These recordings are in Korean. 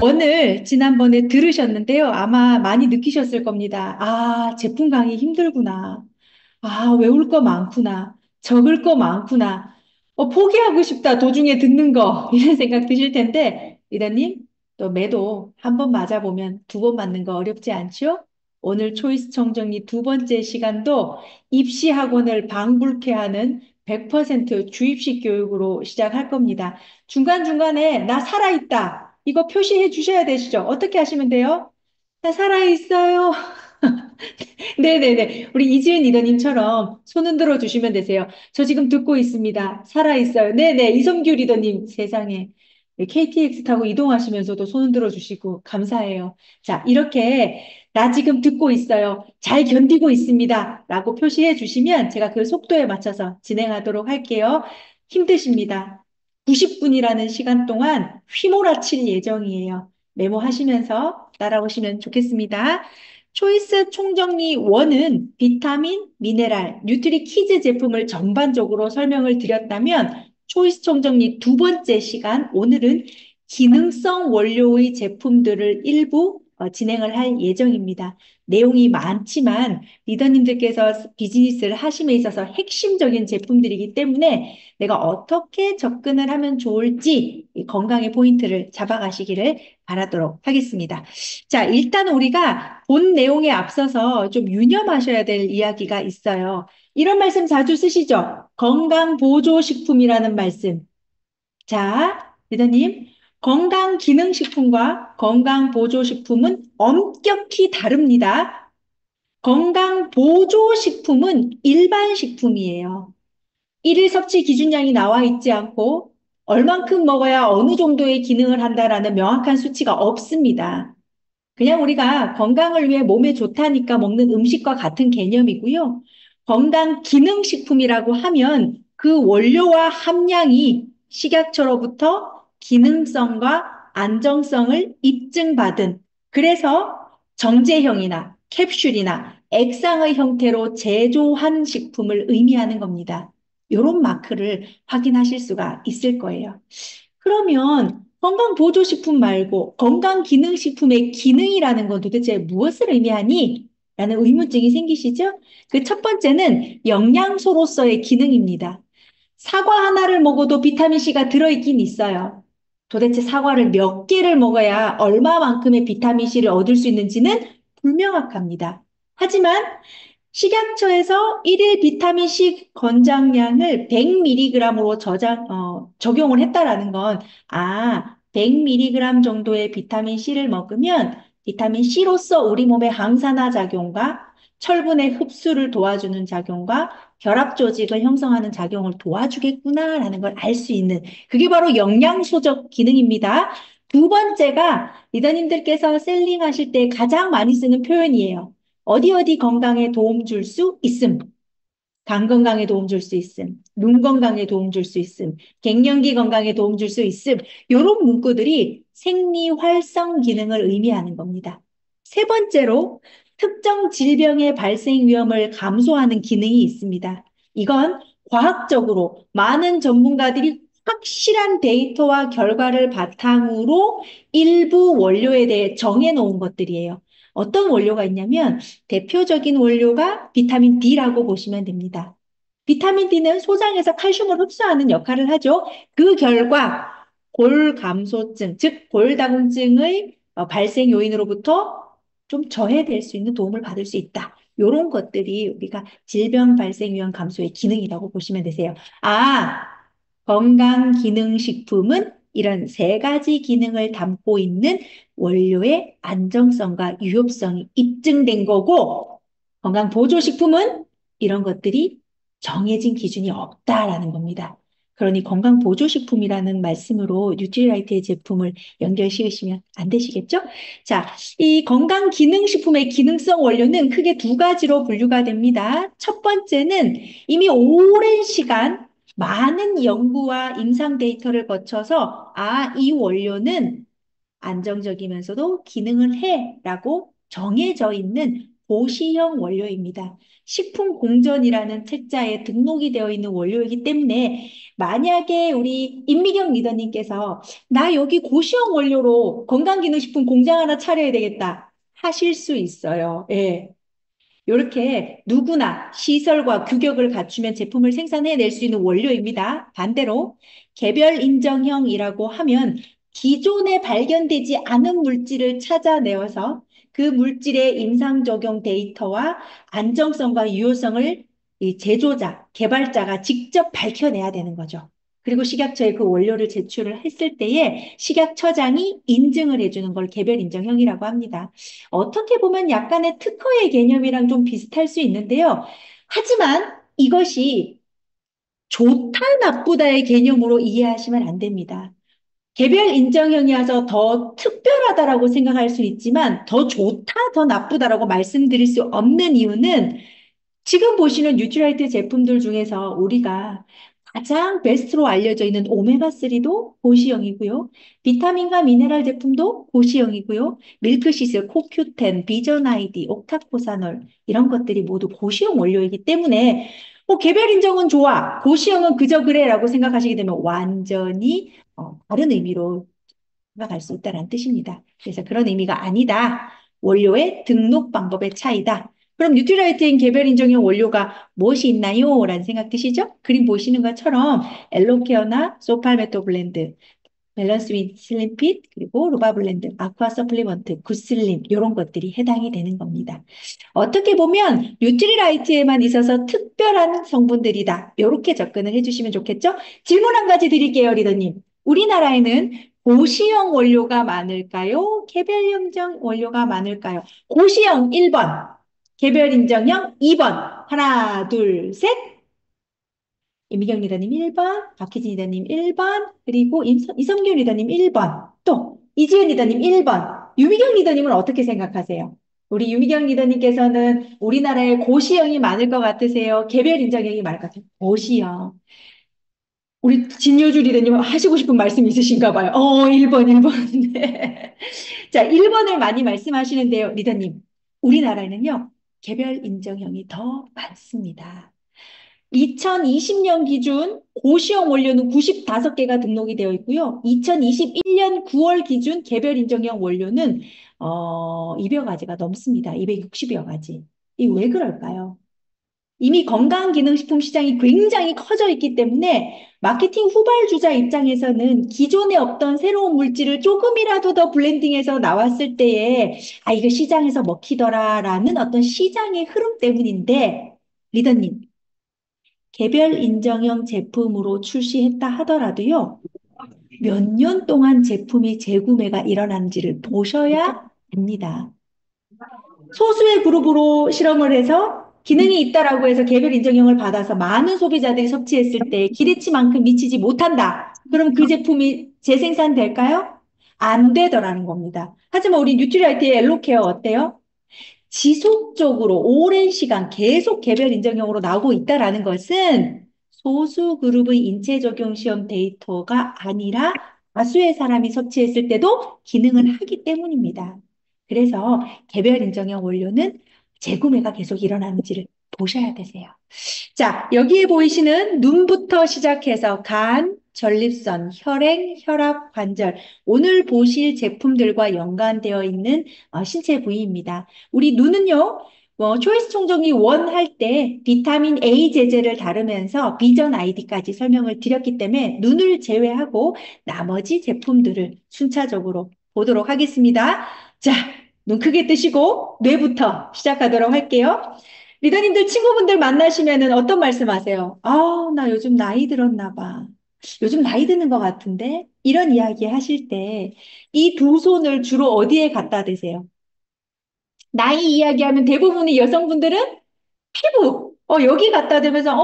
오늘 지난번에 들으셨는데요. 아마 많이 느끼셨을 겁니다. 아, 제품 강의 힘들구나. 아, 외울 거 많구나. 적을 거 많구나. 포기하고 싶다. 도중에 듣는 거. 이런 생각 드실 텐데, 리더님, 또 매도 한 번 맞아보면 두 번 맞는 거 어렵지 않죠? 오늘 초이스 청정리 두 번째 시간도 입시 학원을 방불케 하는 100% 주입식 교육으로 시작할 겁니다. 중간중간에 나 살아있다. 이거 표시해 주셔야 되시죠? 어떻게 하시면 돼요? 나 살아있어요. 네네네. 우리 이지은 리더님처럼 손 흔들어 주시면 되세요. 저 지금 듣고 있습니다. 살아있어요. 네네. 이성규 리더님 세상에. 네, KTX 타고 이동하시면서도 손 흔들어 주시고 감사해요. 자, 이렇게 나 지금 듣고 있어요. 잘 견디고 있습니다. 라고 표시해 주시면 제가 그 속도에 맞춰서 진행하도록 할게요. 힘드십니다. 90분이라는 시간 동안 휘몰아칠 예정이에요. 메모하시면서 따라오시면 좋겠습니다. 초이스 총정리 1은 비타민, 미네랄, 뉴트리 키즈 제품을 전반적으로 설명을 드렸다면 초이스 총정리 두 번째 시간 오늘은 기능성 원료의 제품들을 일부 진행을 할 예정입니다. 내용이 많지만 리더님들께서 비즈니스를 하심에 있어서 핵심적인 제품들이기 때문에 내가 어떻게 접근을 하면 좋을지 이 건강의 포인트를 잡아가시기를 바라도록 하겠습니다. 자, 일단 우리가 본 내용에 앞서서 좀 유념하셔야 될 이야기가 있어요. 이런 말씀 자주 쓰시죠? 건강보조식품이라는 말씀. 자, 리더님, 건강기능식품과 건강보조식품은 엄격히 다릅니다. 건강보조식품은 일반 식품이에요. 일일 섭취 기준량이 나와 있지 않고 얼만큼 먹어야 어느 정도의 기능을 한다라는 명확한 수치가 없습니다. 그냥 우리가 건강을 위해 몸에 좋다니까 먹는 음식과 같은 개념이고요. 건강 기능식품이라고 하면 그 원료와 함량이 식약처로부터 기능성과 안정성을 입증받은 그래서 정제형이나 캡슐이나 액상의 형태로 제조한 식품을 의미하는 겁니다. 이런 마크를 확인하실 수가 있을 거예요. 그러면 건강보조식품 말고 건강기능식품의 기능이라는 건 도대체 무엇을 의미하니? 라는 의문증이 생기시죠? 그 첫 번째는 영양소로서의 기능입니다. 사과 하나를 먹어도 비타민C가 들어있긴 있어요. 도대체 사과를 몇 개를 먹어야 얼마만큼의 비타민C를 얻을 수 있는지는 불명확합니다. 하지만 식약처에서 일일 비타민C 권장량을 100mg으로 적용을 했다라는 건, 100mg 정도의 비타민C를 먹으면 비타민C로서 우리 몸의 항산화 작용과 철분의 흡수를 도와주는 작용과 결합 조직을 형성하는 작용을 도와주겠구나라는 걸 알 수 있는, 그게 바로 영양소적 기능입니다. 두 번째가 리더님들께서 셀링하실 때 가장 많이 쓰는 표현이에요. 어디 어디 건강에 도움 줄 수 있음. 간 건강에 도움 줄 수 있음. 눈 건강에 도움 줄 수 있음. 갱년기 건강에 도움 줄 수 있음. 이런 문구들이 생리 활성 기능을 의미하는 겁니다. 세 번째로 특정 질병의 발생 위험을 감소하는 기능이 있습니다. 이건 과학적으로 많은 전문가들이 확실한 데이터와 결과를 바탕으로 일부 원료에 대해 정해놓은 것들이에요. 어떤 원료가 있냐면 대표적인 원료가 비타민 D라고 보시면 됩니다. 비타민 D는 소장에서 칼슘을 흡수하는 역할을 하죠. 그 결과 골감소증, 즉 골다공증의 발생 요인으로부터 좀 저해될 수 있는 도움을 받을 수 있다. 이런 것들이 우리가 질병 발생 위험 감소의 기능이라고 보시면 되세요. 건강기능식품은 이런 세 가지 기능을 담고 있는 원료의 안정성과 유효성이 입증된 거고, 건강보조식품은 이런 것들이 정해진 기준이 없다라는 겁니다. 그러니 건강보조식품이라는 말씀으로 뉴트리라이트의 제품을 연결 씌우시면 안 되시겠죠? 자, 이 건강기능식품의 기능성 원료는 크게 두 가지로 분류가 됩니다. 첫 번째는 이미 오랜 시간 많은 연구와 임상 데이터를 거쳐서 이 원료는 안정적이면서도 기능을 해라고 정해져 있는 고시형 원료입니다. 식품공전이라는 책자에 등록이 되어 있는 원료이기 때문에 만약에 우리 임미경 리더님께서 나 여기 고시형 원료로 건강기능식품 공장 하나 차려야 되겠다 하실 수 있어요. 예. 이렇게 누구나 시설과 규격을 갖추면 제품을 생산해낼 수 있는 원료입니다. 반대로 개별 인정형이라고 하면 기존에 발견되지 않은 물질을 찾아내어서 그 물질의 임상 적용 데이터와 안정성과 유효성을 이 제조자, 개발자가 직접 밝혀내야 되는 거죠. 그리고 식약처에 그 원료를 제출을 했을 때에 식약처장이 인증을 해주는 걸 개별 인정형이라고 합니다. 어떻게 보면 약간의 특허의 개념이랑 좀 비슷할 수 있는데요. 하지만 이것이 좋다, 나쁘다의 개념으로 이해하시면 안 됩니다. 개별 인정형이어서 더 특별하다라고 생각할 수 있지만 더 좋다, 더 나쁘다라고 말씀드릴 수 없는 이유는 지금 보시는 뉴트라이트 제품들 중에서 우리가 가장 베스트로 알려져 있는 오메가3도 고시형이고요. 비타민과 미네랄 제품도 고시형이고요. 밀크시슬, 코큐텐, 비전 아이디, 옥타코사놀 이런 것들이 모두 고시형 원료이기 때문에 개별 인정은 좋아, 고시형은 그저 그래라고 생각하시게 되면 완전히 다른 의미로 생각할 수 있다는 뜻입니다. 그래서 그런 의미가 아니다. 원료의 등록 방법의 차이다. 그럼 뉴트라이트인 개별 인정형 원료가 무엇이 있나요? 라는 생각 드시죠? 그림 보시는 것처럼 엘로케어나 소팔메토 블렌드, 밸런스 윈 슬림핏, 그리고 로바블렌드, 아쿠아 서플리먼트, 굿슬림 이런 것들이 해당이 되는 겁니다. 어떻게 보면 뉴트리라이트에만 있어서 특별한 성분들이다. 이렇게 접근을 해주시면 좋겠죠? 질문 한 가지 드릴게요, 리더님. 우리나라에는 고시형 원료가 많을까요? 개별 인정 원료가 많을까요? 고시형 1번, 개별 인정형 2번. 하나, 둘, 셋. 이미경 리더님 1번, 박희진 리더님 1번, 그리고 이성균 리더님 1번, 또 이지은 리더님 1번. 유미경 리더님은 어떻게 생각하세요? 우리 유미경 리더님께서는 우리나라에 고시형이 많을 것 같으세요? 개별 인정형이 많을 것 같아요? 고시형. 우리 진효주 리더님 하시고 싶은 말씀 있으신가 봐요. 1번, 1번. 네. 자, 1번을 많이 말씀하시는데요, 리더님. 우리나라에는요, 개별 인정형이 더 많습니다. 2020년 기준 고시형 원료는 95개가 등록이 되어 있고요. 2021년 9월 기준 개별 인정형 원료는 200여 가지가 넘습니다. 260여 가지. 이 왜 그럴까요? 이미 건강기능식품 시장이 굉장히 커져 있기 때문에 마케팅 후발주자 입장에서는 기존에 없던 새로운 물질을 조금이라도 더 블렌딩해서 나왔을 때에 이거 시장에서 먹히더라라는 어떤 시장의 흐름 때문인데 리더님 개별 인정형 제품으로 출시했다 하더라도요, 몇 년 동안 제품이 재구매가 일어난지를 보셔야 됩니다. 소수의 그룹으로 실험을 해서 기능이 있다라고 해서 개별 인정형을 받아서 많은 소비자들이 섭취했을 때 기대치만큼 미치지 못한다. 그럼 그 제품이 재생산될까요? 안 되더라는 겁니다. 하지만 우리 뉴트리라이트의 엘로케어 어때요? 지속적으로 오랜 시간 계속 개별 인정형으로 나오고 있다라는 것은 소수 그룹의 인체 적용 시험 데이터가 아니라 다수의 사람이 섭취했을 때도 기능을 하기 때문입니다. 그래서 개별 인정형 원료는 재구매가 계속 일어나는지를 보셔야 되세요. 자, 여기에 보이시는 눈부터 시작해서 간, 전립선, 혈행, 혈압, 관절, 오늘 보실 제품들과 연관되어 있는 신체 부위입니다. 우리 눈은요, 초이스 총정리 원 할 때 비타민 A 제제를 다루면서 비전 아이디까지 설명을 드렸기 때문에 눈을 제외하고 나머지 제품들을 순차적으로 보도록 하겠습니다. 자, 눈 크게 뜨시고 뇌부터 시작하도록 할게요. 리더님들 친구분들 만나시면은 어떤 말씀하세요? 나 요즘 나이 들었나 봐. 요즘 나이 드는 것 같은데? 이런 이야기 하실 때 이 두 손을 주로 어디에 갖다 대세요? 나이 이야기하면 대부분의 여성분들은 피부, 여기 갖다 대면서,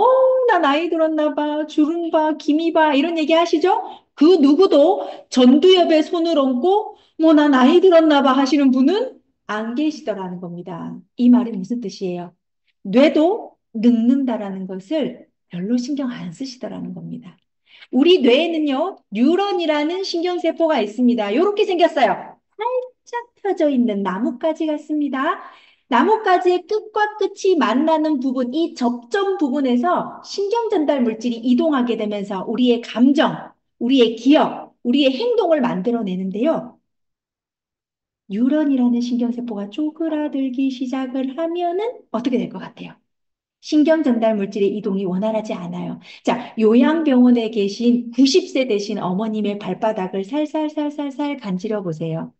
나 나이 들었나 봐, 주름 봐, 기미 봐, 이런 얘기 하시죠? 그 누구도 전두엽에 손을 얹고, 나 나이 들었나 봐 하시는 분은 안 계시더라는 겁니다. 이 말이 무슨 뜻이에요? 뇌도 늙는다라는 것을 별로 신경 안 쓰시더라는 겁니다. 우리 뇌에는요, 뉴런이라는 신경세포가 있습니다. 이렇게 생겼어요. 살짝 펴져 있는 나뭇가지 같습니다. 나뭇가지의 끝과 끝이 만나는 부분, 이 접점 부분에서 신경 전달 물질이 이동하게 되면서 우리의 감정, 우리의 기억, 우리의 행동을 만들어내는데요. 뉴런이라는 신경세포가 쪼그라들기 시작을 하면은 어떻게 될 것 같아요? 신경 전달 물질의 이동이 원활하지 않아요. 자, 요양병원에 계신 90세 되신 어머님의 발바닥을 살살살살살 간지러 보세요.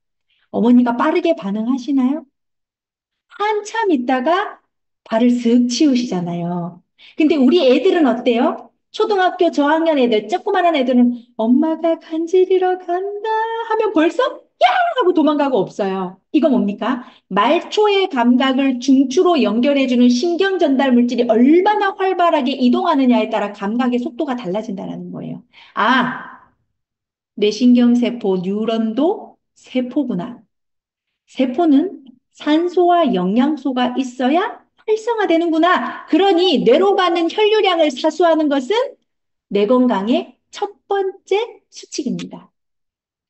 어머니가 빠르게 반응하시나요? 한참 있다가 발을 슥 치우시잖아요. 근데 우리 애들은 어때요? 초등학교 저학년 애들, 조그만한 애들은 엄마가 간지리러 간다 하면 벌써 야! 하고 도망가고 없어요. 이거 뭡니까? 말초의 감각을 중추로 연결해주는 신경 전달 물질이 얼마나 활발하게 이동하느냐에 따라 감각의 속도가 달라진다는 거예요. 아, 뇌신경세포, 뉴런도 세포구나. 세포는 산소와 영양소가 있어야 활성화되는구나. 그러니 뇌로 가는 혈류량을 사수하는 것은 뇌 건강의 첫 번째 수칙입니다.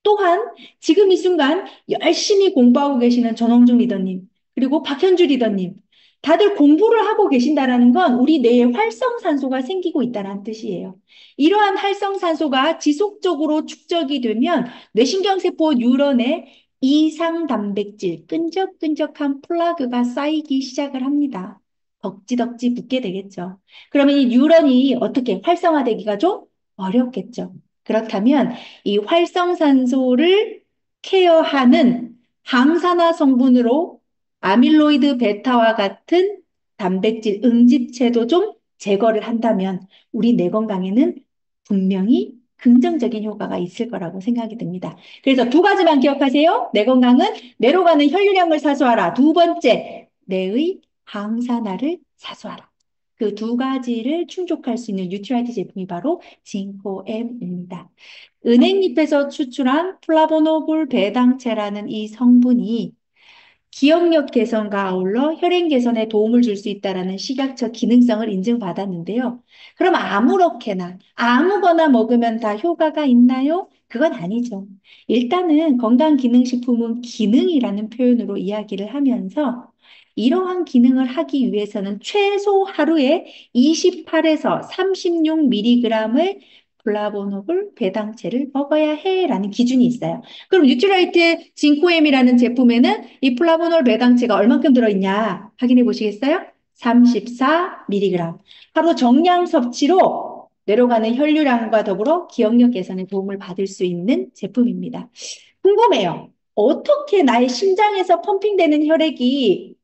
또한 지금 이 순간 열심히 공부하고 계시는 전홍중 리더님, 그리고 박현주 리더님, 다들 공부를 하고 계신다라는 건 우리 뇌에 활성산소가 생기고 있다는 뜻이에요. 이러한 활성산소가 지속적으로 축적이 되면 뇌신경세포 뉴런에 이상 단백질, 끈적끈적한 플라그가 쌓이기 시작을 합니다. 덕지덕지 붙게 되겠죠. 그러면 이 뉴런이 어떻게 활성화되기가 좀 어렵겠죠. 그렇다면 이 활성산소를 케어하는 항산화 성분으로 아밀로이드 베타와 같은 단백질 응집체도 좀 제거를 한다면 우리 뇌 건강에는 분명히 긍정적인 효과가 있을 거라고 생각이 듭니다. 그래서 두 가지만 기억하세요. 뇌 건강은 뇌로 가는 혈류량을 사수하라. 두 번째, 뇌의 항산화를 사수하라. 그 두 가지를 충족할 수 있는 뉴트라이트 제품이 바로 징코엠입니다. 은행잎에서 추출한 플라보노볼 배당체라는 이 성분이 기억력 개선과 아울러 혈행 개선에 도움을 줄 수 있다는 식약처 기능성을 인증받았는데요. 그럼 아무렇게나 아무거나 먹으면 다 효과가 있나요? 그건 아니죠. 일단은 건강기능식품은 기능이라는 표현으로 이야기를 하면서 이러한 기능을 하기 위해서는 최소 하루에 28에서 36mg을 플라보노볼 배당체를 먹어야 해라는 기준이 있어요. 그럼 뉴트라이트 징코엠이라는 제품에는 이 플라보놀 배당체가 얼만큼 들어있냐 확인해 보시겠어요? 34mg. 하루 정량 섭취로 내려가는 혈류량과 더불어 기억력 개선에 도움을 받을 수 있는 제품입니다. 궁금해요. 어떻게 나의 심장에서 펌핑되는 혈액이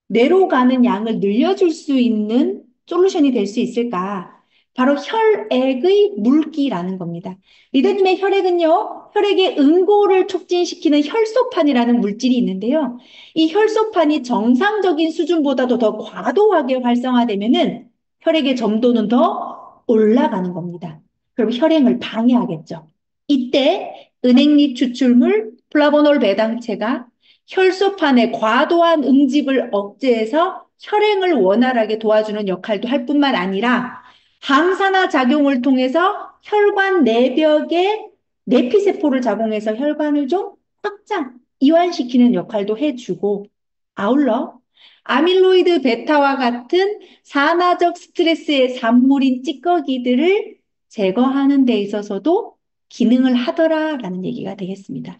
뇌로 가는 양을 늘려줄 수 있는 솔루션이 될 수 있을까? 바로 혈액의 물기라는 겁니다. 리더님의 혈액은요, 혈액의 응고를 촉진시키는 혈소판이라는 물질이 있는데요. 이 혈소판이 정상적인 수준보다도 더 과도하게 활성화되면은 혈액의 점도는 더 올라가는 겁니다. 그럼 혈행을 방해하겠죠. 이때 은행잎 추출물 플라보놀 배당체가 혈소판의 과도한 응집을 억제해서 혈행을 원활하게 도와주는 역할도 할 뿐만 아니라 항산화 작용을 통해서 혈관 내벽에 내피세포를 작용해서 혈관을 좀 확장, 이완시키는 역할도 해주고 아울러 아밀로이드 베타와 같은 산화적 스트레스의 산물인 찌꺼기들을 제거하는 데 있어서도 기능을 하더라라는 얘기가 되겠습니다.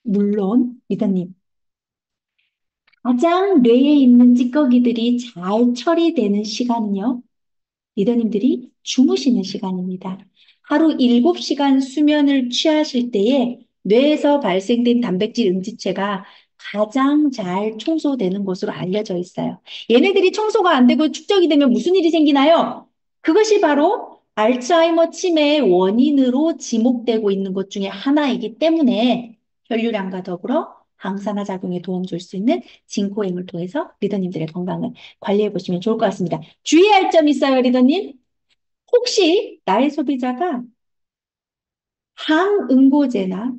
물론 리더님 가장 뇌에 있는 찌꺼기들이 잘 처리되는 시간은요, 리더님들이 주무시는 시간입니다. 하루 7시간 수면을 취하실 때에 뇌에서 발생된 단백질 응집체가 가장 잘 청소되는 것으로 알려져 있어요. 얘네들이 청소가 안 되고 축적이 되면 무슨 일이 생기나요? 그것이 바로 알츠하이머 치매의 원인으로 지목되고 있는 것 중에 하나이기 때문에 혈류량과 더불어 항산화 작용에 도움 줄 수 있는 징코엠을 통해서 리더님들의 건강을 관리해 보시면 좋을 것 같습니다. 주의할 점 있어요, 리더님? 혹시 나의 소비자가 항응고제나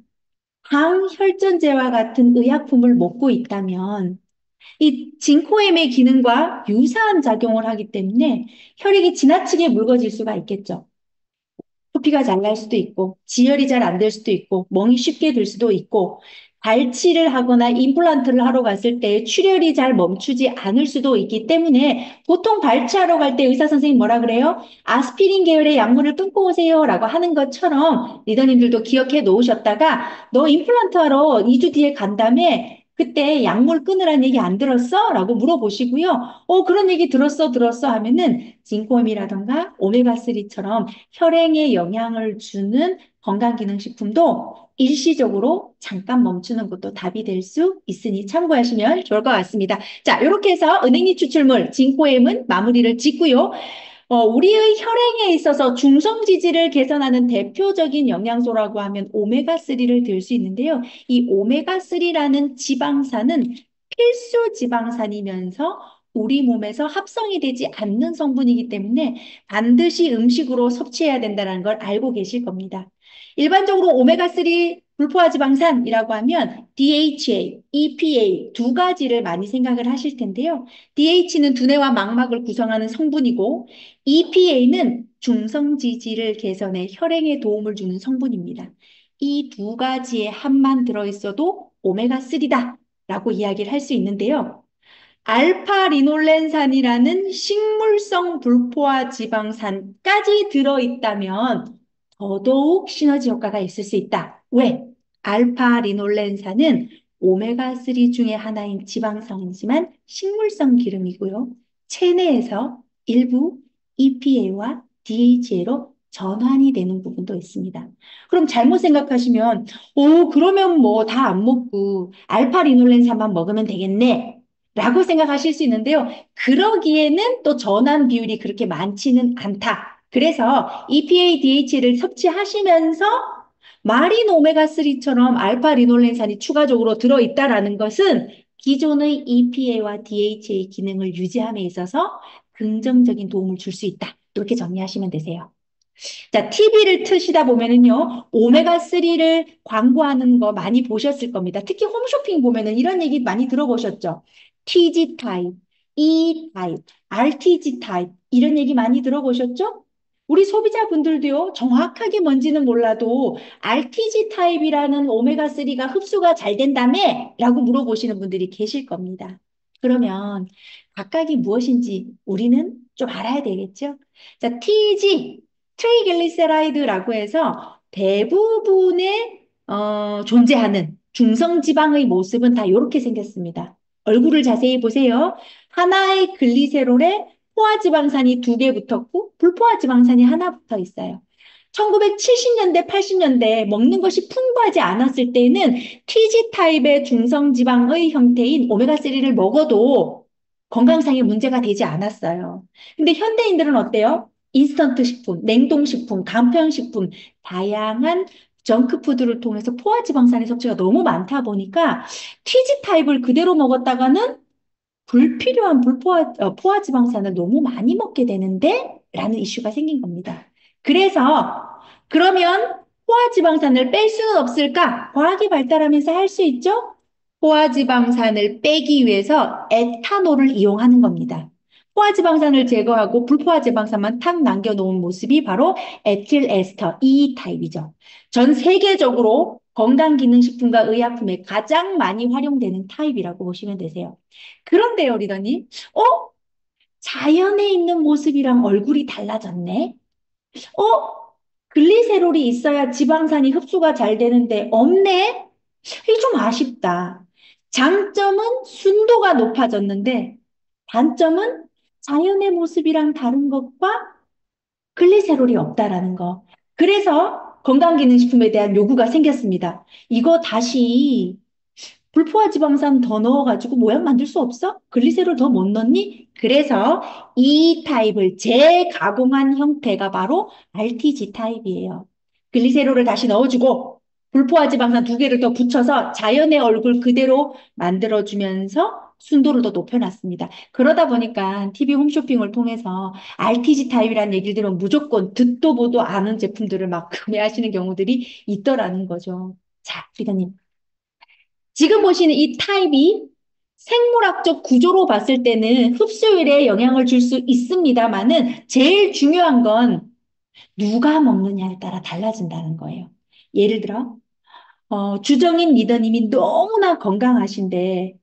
항혈전제와 같은 의약품을 먹고 있다면 이 징코엠의 기능과 유사한 작용을 하기 때문에 혈액이 지나치게 묽어질 수가 있겠죠. 표피가 잘 날 수도 있고 지혈이 잘 안 될 수도 있고 멍이 쉽게 들 수도 있고 발치를 하거나 임플란트를 하러 갔을 때 출혈이 잘 멈추지 않을 수도 있기 때문에 보통 발치하러 갈 때 의사 선생님 뭐라 그래요? 아스피린 계열의 약물을 끊고 오세요라고 하는 것처럼 리더님들도 기억해 놓으셨다가 너 임플란트 하러 2주 뒤에 간 다음에 그때 약물 끊으라는 얘기 안 들었어? 라고 물어보시고요. 그런 얘기 들었어 하면은 진코엠이라던가 오메가3처럼 혈행에 영향을 주는 건강기능식품도 일시적으로 잠깐 멈추는 것도 답이 될 수 있으니 참고하시면 좋을 것 같습니다. 자, 이렇게 해서 은행잎 추출물, 진코엠은 마무리를 짓고요. 우리의 혈행에 있어서 중성지질을 개선하는 대표적인 영양소라고 하면 오메가3를 들 수 있는데요. 이 오메가3라는 지방산은 필수 지방산이면서 우리 몸에서 합성이 되지 않는 성분이기 때문에 반드시 음식으로 섭취해야 된다는 걸 알고 계실 겁니다. 일반적으로 오메가3 불포화 지방산이라고 하면 DHA, EPA 두 가지를 많이 생각을 하실 텐데요. DH는 두뇌와 망막을 구성하는 성분이고 EPA는 중성지질을 개선해 혈행에 도움을 주는 성분입니다. 이 두 가지의 합만 들어있어도 오메가3다 라고 이야기를 할 수 있는데요. 알파리놀렌산이라는 식물성 불포화 지방산까지 들어있다면 더더욱 시너지 효과가 있을 수 있다. 왜? 알파리놀렌산은 오메가3 중에 하나인 지방산이지만 식물성 기름이고요. 체내에서 일부 EPA와 DHA로 전환이 되는 부분도 있습니다. 그럼 잘못 생각하시면, 그러면 뭐 다 안 먹고 알파리놀렌산만 먹으면 되겠네. 라고 생각하실 수 있는데요. 그러기에는 또 전환 비율이 그렇게 많지는 않다. 그래서 EPA, DHA를 섭취하시면서 마린 오메가3처럼 알파 리놀렌산이 추가적으로 들어있다라는 것은 기존의 EPA와 DHA 기능을 유지함에 있어서 긍정적인 도움을 줄 수 있다. 이렇게 정리하시면 되세요. 자, TV를 트시다 보면은요, 오메가3를 광고하는 거 많이 보셨을 겁니다. 특히 홈쇼핑 보면은 이런 얘기 많이 들어보셨죠? TG 타입, E 타입, RTG 타입, 이런 얘기 많이 들어보셨죠? 우리 소비자분들도요, 정확하게 뭔지는 몰라도 RTG 타입이라는 오메가3가 흡수가 잘 된다며? 라고 물어보시는 분들이 계실 겁니다. 그러면 각각이 무엇인지 우리는 좀 알아야 되겠죠? 자, TG, 트리글리세라이드라고 해서 대부분의 존재하는 중성지방의 모습은 다 이렇게 생겼습니다. 얼굴을 자세히 보세요. 하나의 글리세롤에 포화지방산이 두 개 붙었고 불포화지방산이 하나 붙어 있어요. 1970년대, 80년대 먹는 것이 풍부하지 않았을 때에는 TG 타입의 중성지방의 형태인 오메가3를 먹어도 건강상의 문제가 되지 않았어요. 근데 현대인들은 어때요? 인스턴트 식품, 냉동식품, 간편식품, 다양한 정크푸드를 통해서 포화지방산의 섭취가 너무 많다 보니까 TG 타입을 그대로 먹었다가는 불필요한 포화지방산을 너무 많이 먹게 되는데? 라는 이슈가 생긴 겁니다. 그래서 그러면 포화지방산을 뺄 수는 없을까? 과학이 발달하면서 할 수 있죠? 포화지방산을 빼기 위해서 에탄올을 이용하는 겁니다. 포화지방산을 제거하고 불포화지방산만 탁 남겨놓은 모습이 바로 에틸에스터 E 타입이죠. 전 세계적으로 건강기능식품과 의약품에 가장 많이 활용되는 타입이라고 보시면 되세요. 그런데요, 리더님, 어? 자연에 있는 모습이랑 얼굴이 달라졌네? 어? 글리세롤이 있어야 지방산이 흡수가 잘 되는데 없네? 이게 좀 아쉽다. 장점은 순도가 높아졌는데 단점은 자연의 모습이랑 다른 것과 글리세롤이 없다라는 거. 그래서 건강기능식품에 대한 요구가 생겼습니다. 이거 다시 불포화 지방산 더 넣어가지고 모양 만들 수 없어? 글리세롤 더 못 넣니? 그래서 이 타입을 재가공한 형태가 바로 RTG 타입이에요. 글리세롤을 다시 넣어주고 불포화 지방산 두 개를 더 붙여서 자연의 얼굴 그대로 만들어주면서 순도를 더 높여놨습니다. 그러다 보니까 TV 홈쇼핑을 통해서 RTG 타입이라는 얘기를 들으면 무조건 듣도 보도 않은 제품들을 막 구매하시는 경우들이 있더라는 거죠. 자, 리더님. 지금 보시는 이 타입이 생물학적 구조로 봤을 때는 흡수율에 영향을 줄 수 있습니다만은 제일 중요한 건 누가 먹느냐에 따라 달라진다는 거예요. 예를 들어 주정인 리더님이 너무나 건강하신데,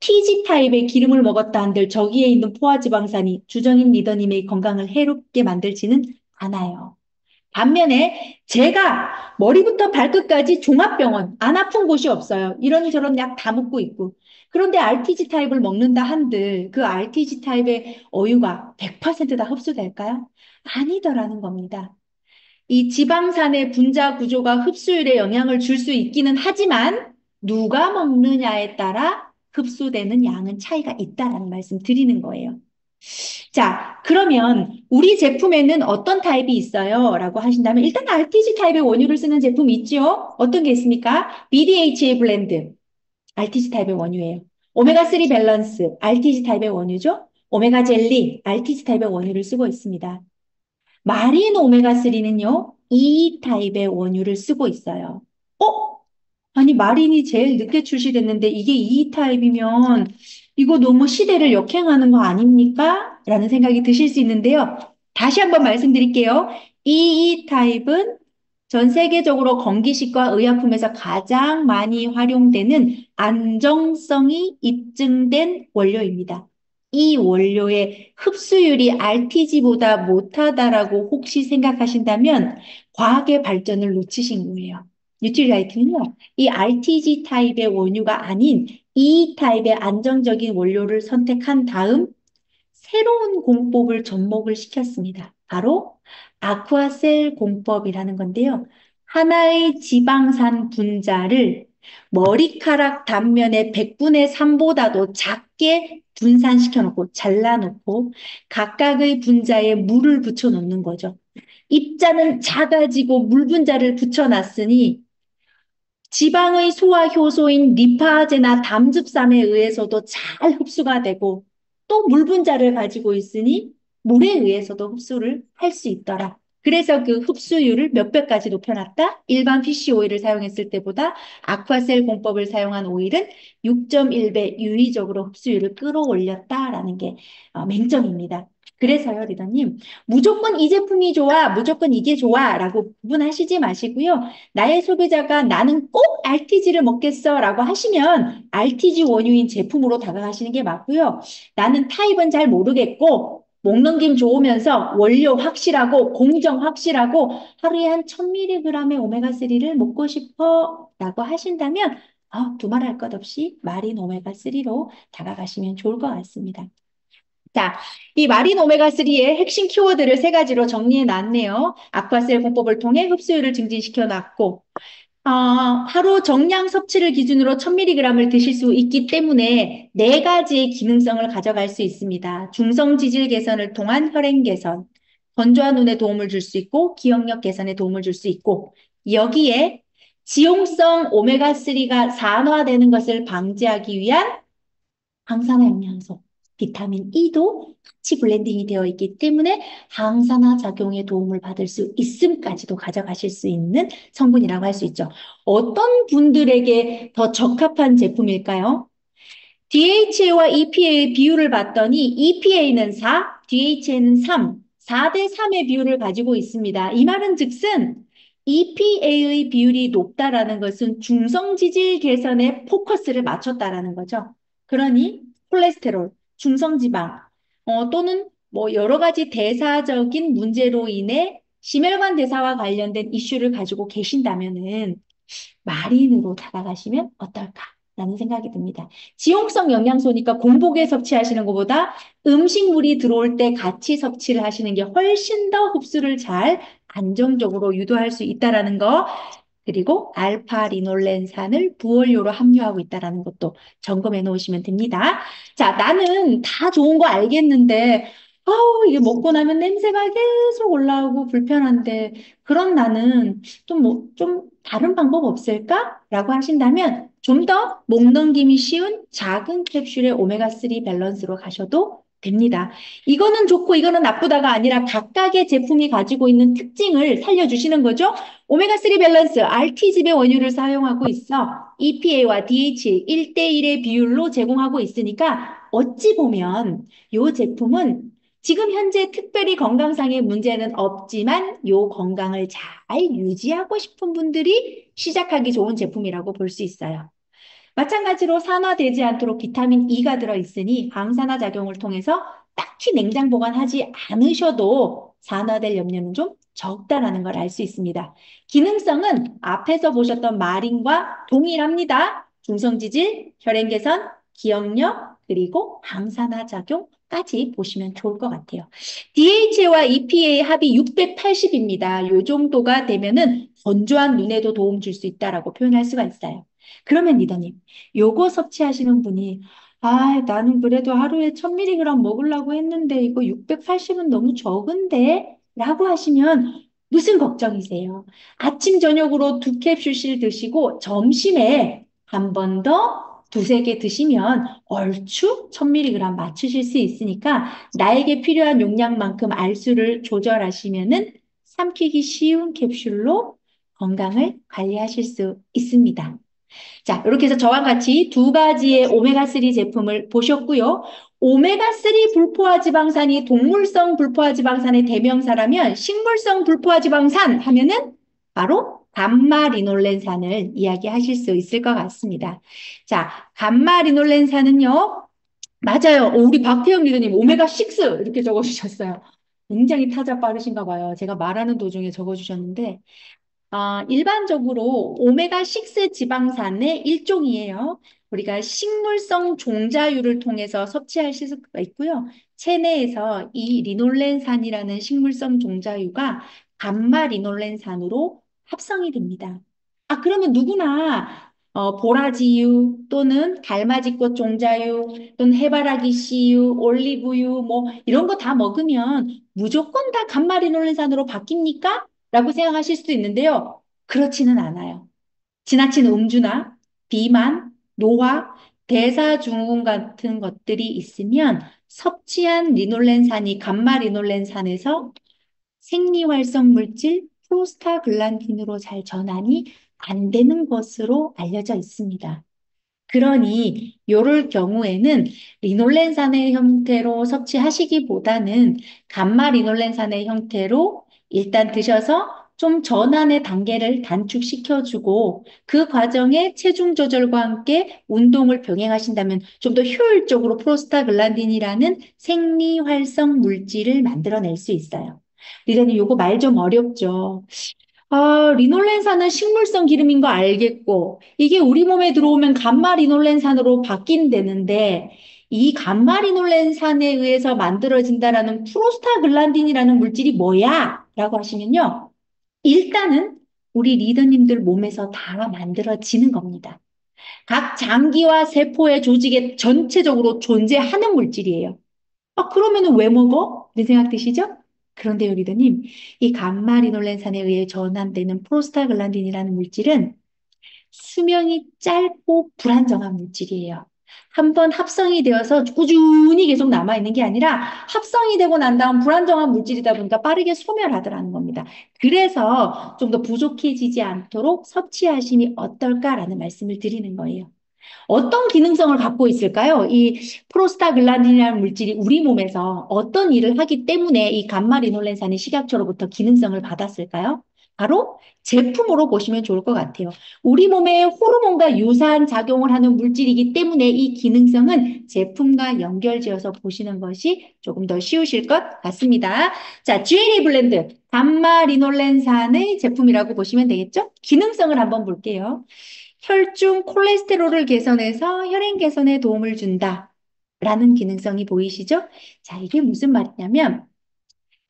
TG 타입의 기름을 먹었다 한들 저기에 있는 포화지방산이 주정인 리더님의 건강을 해롭게 만들지는 않아요. 반면에 제가 머리부터 발끝까지 종합병원, 안 아픈 곳이 없어요. 이런저런 약 다 먹고 있고. 그런데 RTG 타입을 먹는다 한들 그 RTG 타입의 어유가 100%다 흡수될까요? 아니더라는 겁니다. 이 지방산의 분자 구조가 흡수율에 영향을 줄 수 있기는 하지만 누가 먹느냐에 따라 흡수되는 양은 차이가 있다라는 말씀 드리는 거예요. 자, 그러면 우리 제품에는 어떤 타입이 있어요? 라고 하신다면 일단 RTG 타입의 원유를 쓰는 제품이 있죠? 어떤 게 있습니까? BDHA 블렌드, RTG 타입의 원유예요. 오메가3 밸런스, RTG 타입의 원유죠? 오메가 젤리, RTG 타입의 원유를 쓰고 있습니다. 마린 오메가3는요, E 타입의 원유를 쓰고 있어요. 어? 아니, 마린이 제일 늦게 출시됐는데 이게 E 타입이면 이거 너무 시대를 역행하는 거 아닙니까? 라는 생각이 드실 수 있는데요. 다시 한번 말씀드릴게요. E 타입은 전 세계적으로 건기식과 의약품에서 가장 많이 활용되는 안정성이 입증된 원료입니다. 이 원료의 흡수율이 RTG보다 못하다라고 혹시 생각하신다면 과학의 발전을 놓치신 거예요. 뉴트리라이트는요, 이 RTG 타입의 원유가 아닌 E 타입의 안정적인 원료를 선택한 다음 새로운 공법을 접목을 시켰습니다. 바로 아쿠아셀 공법이라는 건데요. 하나의 지방산 분자를 머리카락 단면의 100분의 3보다도 작게 분산시켜 놓고 잘라놓고 각각의 분자에 물을 붙여 놓는 거죠. 입자는 작아지고 물 분자를 붙여놨으니 지방의 소화 효소인 리파제나 담즙산에 의해서도 잘 흡수가 되고 또 물 분자를 가지고 있으니 물에 의해서도 흡수를 할 수 있더라. 그래서 그 흡수율을 몇 배까지 높여놨다? 일반 PC 오일을 사용했을 때보다 아쿠아셀 공법을 사용한 오일은 6.1배 유의적으로 흡수율을 끌어올렸다라는 게 맹점입니다. 그래서요, 리더님, 무조건 이 제품이 좋아, 무조건 이게 좋아 라고 구분하시지 마시고요. 나의 소비자가 나는 꼭 RTG를 먹겠어 라고 하시면 RTG 원유인 제품으로 다가가시는 게 맞고요. 나는 타입은 잘 모르겠고 먹는 김 좋으면서 원료 확실하고 공정 확실하고 하루에 한 1000mg의 오메가3를 먹고 싶어 라고 하신다면 두말할 것 없이 마린 오메가3로 다가가시면 좋을 것 같습니다. 자, 이 마린 오메가3의 핵심 키워드를 세 가지로 정리해 놨네요. 아쿠아셀 공법을 통해 흡수율을 증진시켜 놨고, 하루 정량 섭취를 기준으로 1000mg을 드실 수 있기 때문에 네 가지의 기능성을 가져갈 수 있습니다. 중성 지질 개선을 통한 혈행 개선, 건조한 눈에 도움을 줄 수 있고, 기억력 개선에 도움을 줄 수 있고, 여기에 지용성 오메가3가 산화되는 것을 방지하기 위한 항산화 영양소, 비타민 E도 같이 블렌딩이 되어 있기 때문에 항산화 작용에 도움을 받을 수 있음까지도 가져가실 수 있는 성분이라고 할 수 있죠. 어떤 분들에게 더 적합한 제품일까요? DHA와 EPA의 비율을 봤더니 EPA는 4, DHA는 3, 4대 3의 비율을 가지고 있습니다. 이 말은 즉슨 EPA의 비율이 높다라는 것은 중성지질 개선에 포커스를 맞췄다라는 거죠. 그러니 콜레스테롤, 중성지방, 또는 뭐 여러 가지 대사적인 문제로 인해 심혈관 대사와 관련된 이슈를 가지고 계신다면은 마린으로 다가가시면 어떨까라는 생각이 듭니다. 지용성 영양소니까 공복에 섭취하시는 것보다 음식물이 들어올 때 같이 섭취를 하시는 게 훨씬 더 흡수를 잘 안정적으로 유도할 수 있다라는 거, 그리고 알파 리놀렌산을 부원료로 함유하고 있다는 것도 점검해 놓으시면 됩니다. 자, 나는 다 좋은 거 알겠는데, 이게 먹고 나면 냄새가 계속 올라오고 불편한데, 그런 나는 좀 다른 방법 없을까? 라고 하신다면, 좀 더 목 넘김이 쉬운 작은 캡슐의 오메가3 밸런스로 가셔도 됩니다. 이거는 좋고 이거는 나쁘다가 아니라 각각의 제품이 가지고 있는 특징을 살려주시는 거죠. 오메가3 밸런스, RT집의 원유를 사용하고 있어 EPA와 DHA 1대1의 비율로 제공하고 있으니까 어찌 보면 이 제품은 지금 현재 특별히 건강상의 문제는 없지만 요 건강을 잘 유지하고 싶은 분들이 시작하기 좋은 제품이라고 볼 수 있어요. 마찬가지로 산화되지 않도록 비타민 E가 들어있으니 항산화 작용을 통해서 딱히 냉장 보관하지 않으셔도 산화될 염려는 좀 적다라는 걸 알 수 있습니다. 기능성은 앞에서 보셨던 마린과 동일합니다. 중성지질, 혈행 개선, 기억력, 그리고 항산화 작용까지 보시면 좋을 것 같아요. DHA와 EPA 합이 680입니다. 이 정도가 되면은 건조한 눈에도 도움 줄 수 있다라고 표현할 수가 있어요. 그러면 리더님, 요거 섭취하시는 분이 아, 나는 그래도 하루에 1000mg 먹으려고 했는데 이거 680은 너무 적은데? 라고 하시면 무슨 걱정이세요? 아침, 저녁으로 두 캡슐씩 드시고 점심에 한 번 더 두세 개 드시면 얼추 1000mg 맞추실 수 있으니까 나에게 필요한 용량만큼 알수를 조절하시면은 삼키기 쉬운 캡슐로 건강을 관리하실 수 있습니다. 자, 이렇게 해서 저와 같이 두 가지의 오메가3 제품을 보셨고요. 오메가3 불포화 지방산이 동물성 불포화 지방산의 대명사라면 식물성 불포화 지방산 하면은 바로 감마리놀렌산을 이야기하실 수 있을 것 같습니다. 자, 감마리놀렌산은요. 맞아요. 우리 박태영 리더님 오메가6 이렇게 적어주셨어요. 굉장히 타자 빠르신가 봐요. 제가 말하는 도중에 적어주셨는데 일반적으로 오메가6 지방산의 일종이에요. 우리가 식물성 종자유를 통해서 섭취하실 수가 있고요. 체내에서 이 리놀렌산이라는 식물성 종자유가 감마 리놀렌산으로 합성이 됩니다. 아, 그러면 누구나 보라지유 또는 달맞이꽃 종자유 또는 해바라기 씨유, 올리브유 뭐 이런 거 다 먹으면 무조건 다 감마 리놀렌산으로 바뀝니까? 라고 생각하실 수도 있는데요. 그렇지는 않아요. 지나친 음주나 비만, 노화, 대사증후군 같은 것들이 있으면 섭취한 리놀렌산이 감마 리놀렌산에서 생리활성 물질 프로스타글란딘으로 잘 전환이 안 되는 것으로 알려져 있습니다. 그러니 요럴 경우에는 리놀렌산의 형태로 섭취하시기보다는 감마 리놀렌산의 형태로 일단 드셔서 좀 전환의 단계를 단축시켜주고 그 과정에 체중 조절과 함께 운동을 병행하신다면 좀 더 효율적으로 프로스타글란딘이라는 생리활성 물질을 만들어낼 수 있어요. 리더님, 요거 말 좀 어렵죠? 리놀렌산은 식물성 기름인 거 알겠고, 이게 우리 몸에 들어오면 감마 리놀렌산으로 바뀐다는데, 이 감마 리놀렌산에 의해서 만들어진다라는 프로스타글란딘이라는 물질이 뭐야? 라고 하시면요. 일단은 우리 리더님들 몸에서 다 만들어지는 겁니다. 각 장기와 세포의 조직에 전체적으로 존재하는 물질이에요. 그러면은 왜 먹어? 이런 생각 드시죠? 그런데요, 리더님, 이 감마리놀렌산에 의해 전환되는 프로스타글란딘이라는 물질은 수명이 짧고 불안정한 물질이에요. 한번 합성이 되어서 꾸준히 계속 남아있는 게 아니라 합성이 되고 난 다음 불안정한 물질이다 보니까 빠르게 소멸하더라는 겁니다. 그래서 좀 더 부족해지지 않도록 섭취하심이 어떨까라는 말씀을 드리는 거예요. 어떤 기능성을 갖고 있을까요? 이 프로스타글란딘이라는 물질이 우리 몸에서 어떤 일을 하기 때문에 이 감마리놀렌산이 식약처로부터 기능성을 받았을까요? 바로 제품으로 보시면 좋을 것 같아요. 우리 몸에 호르몬과 유사한 작용을 하는 물질이기 때문에 이 기능성은 제품과 연결지어서 보시는 것이 조금 더 쉬우실 것 같습니다. 자, GLA 블렌드 감마리놀렌산의 제품이라고 보시면 되겠죠? 기능성을 한번 볼게요. 혈중 콜레스테롤을 개선해서 혈행 개선에 도움을 준다. 라는 기능성이 보이시죠? 자, 이게 무슨 말이냐면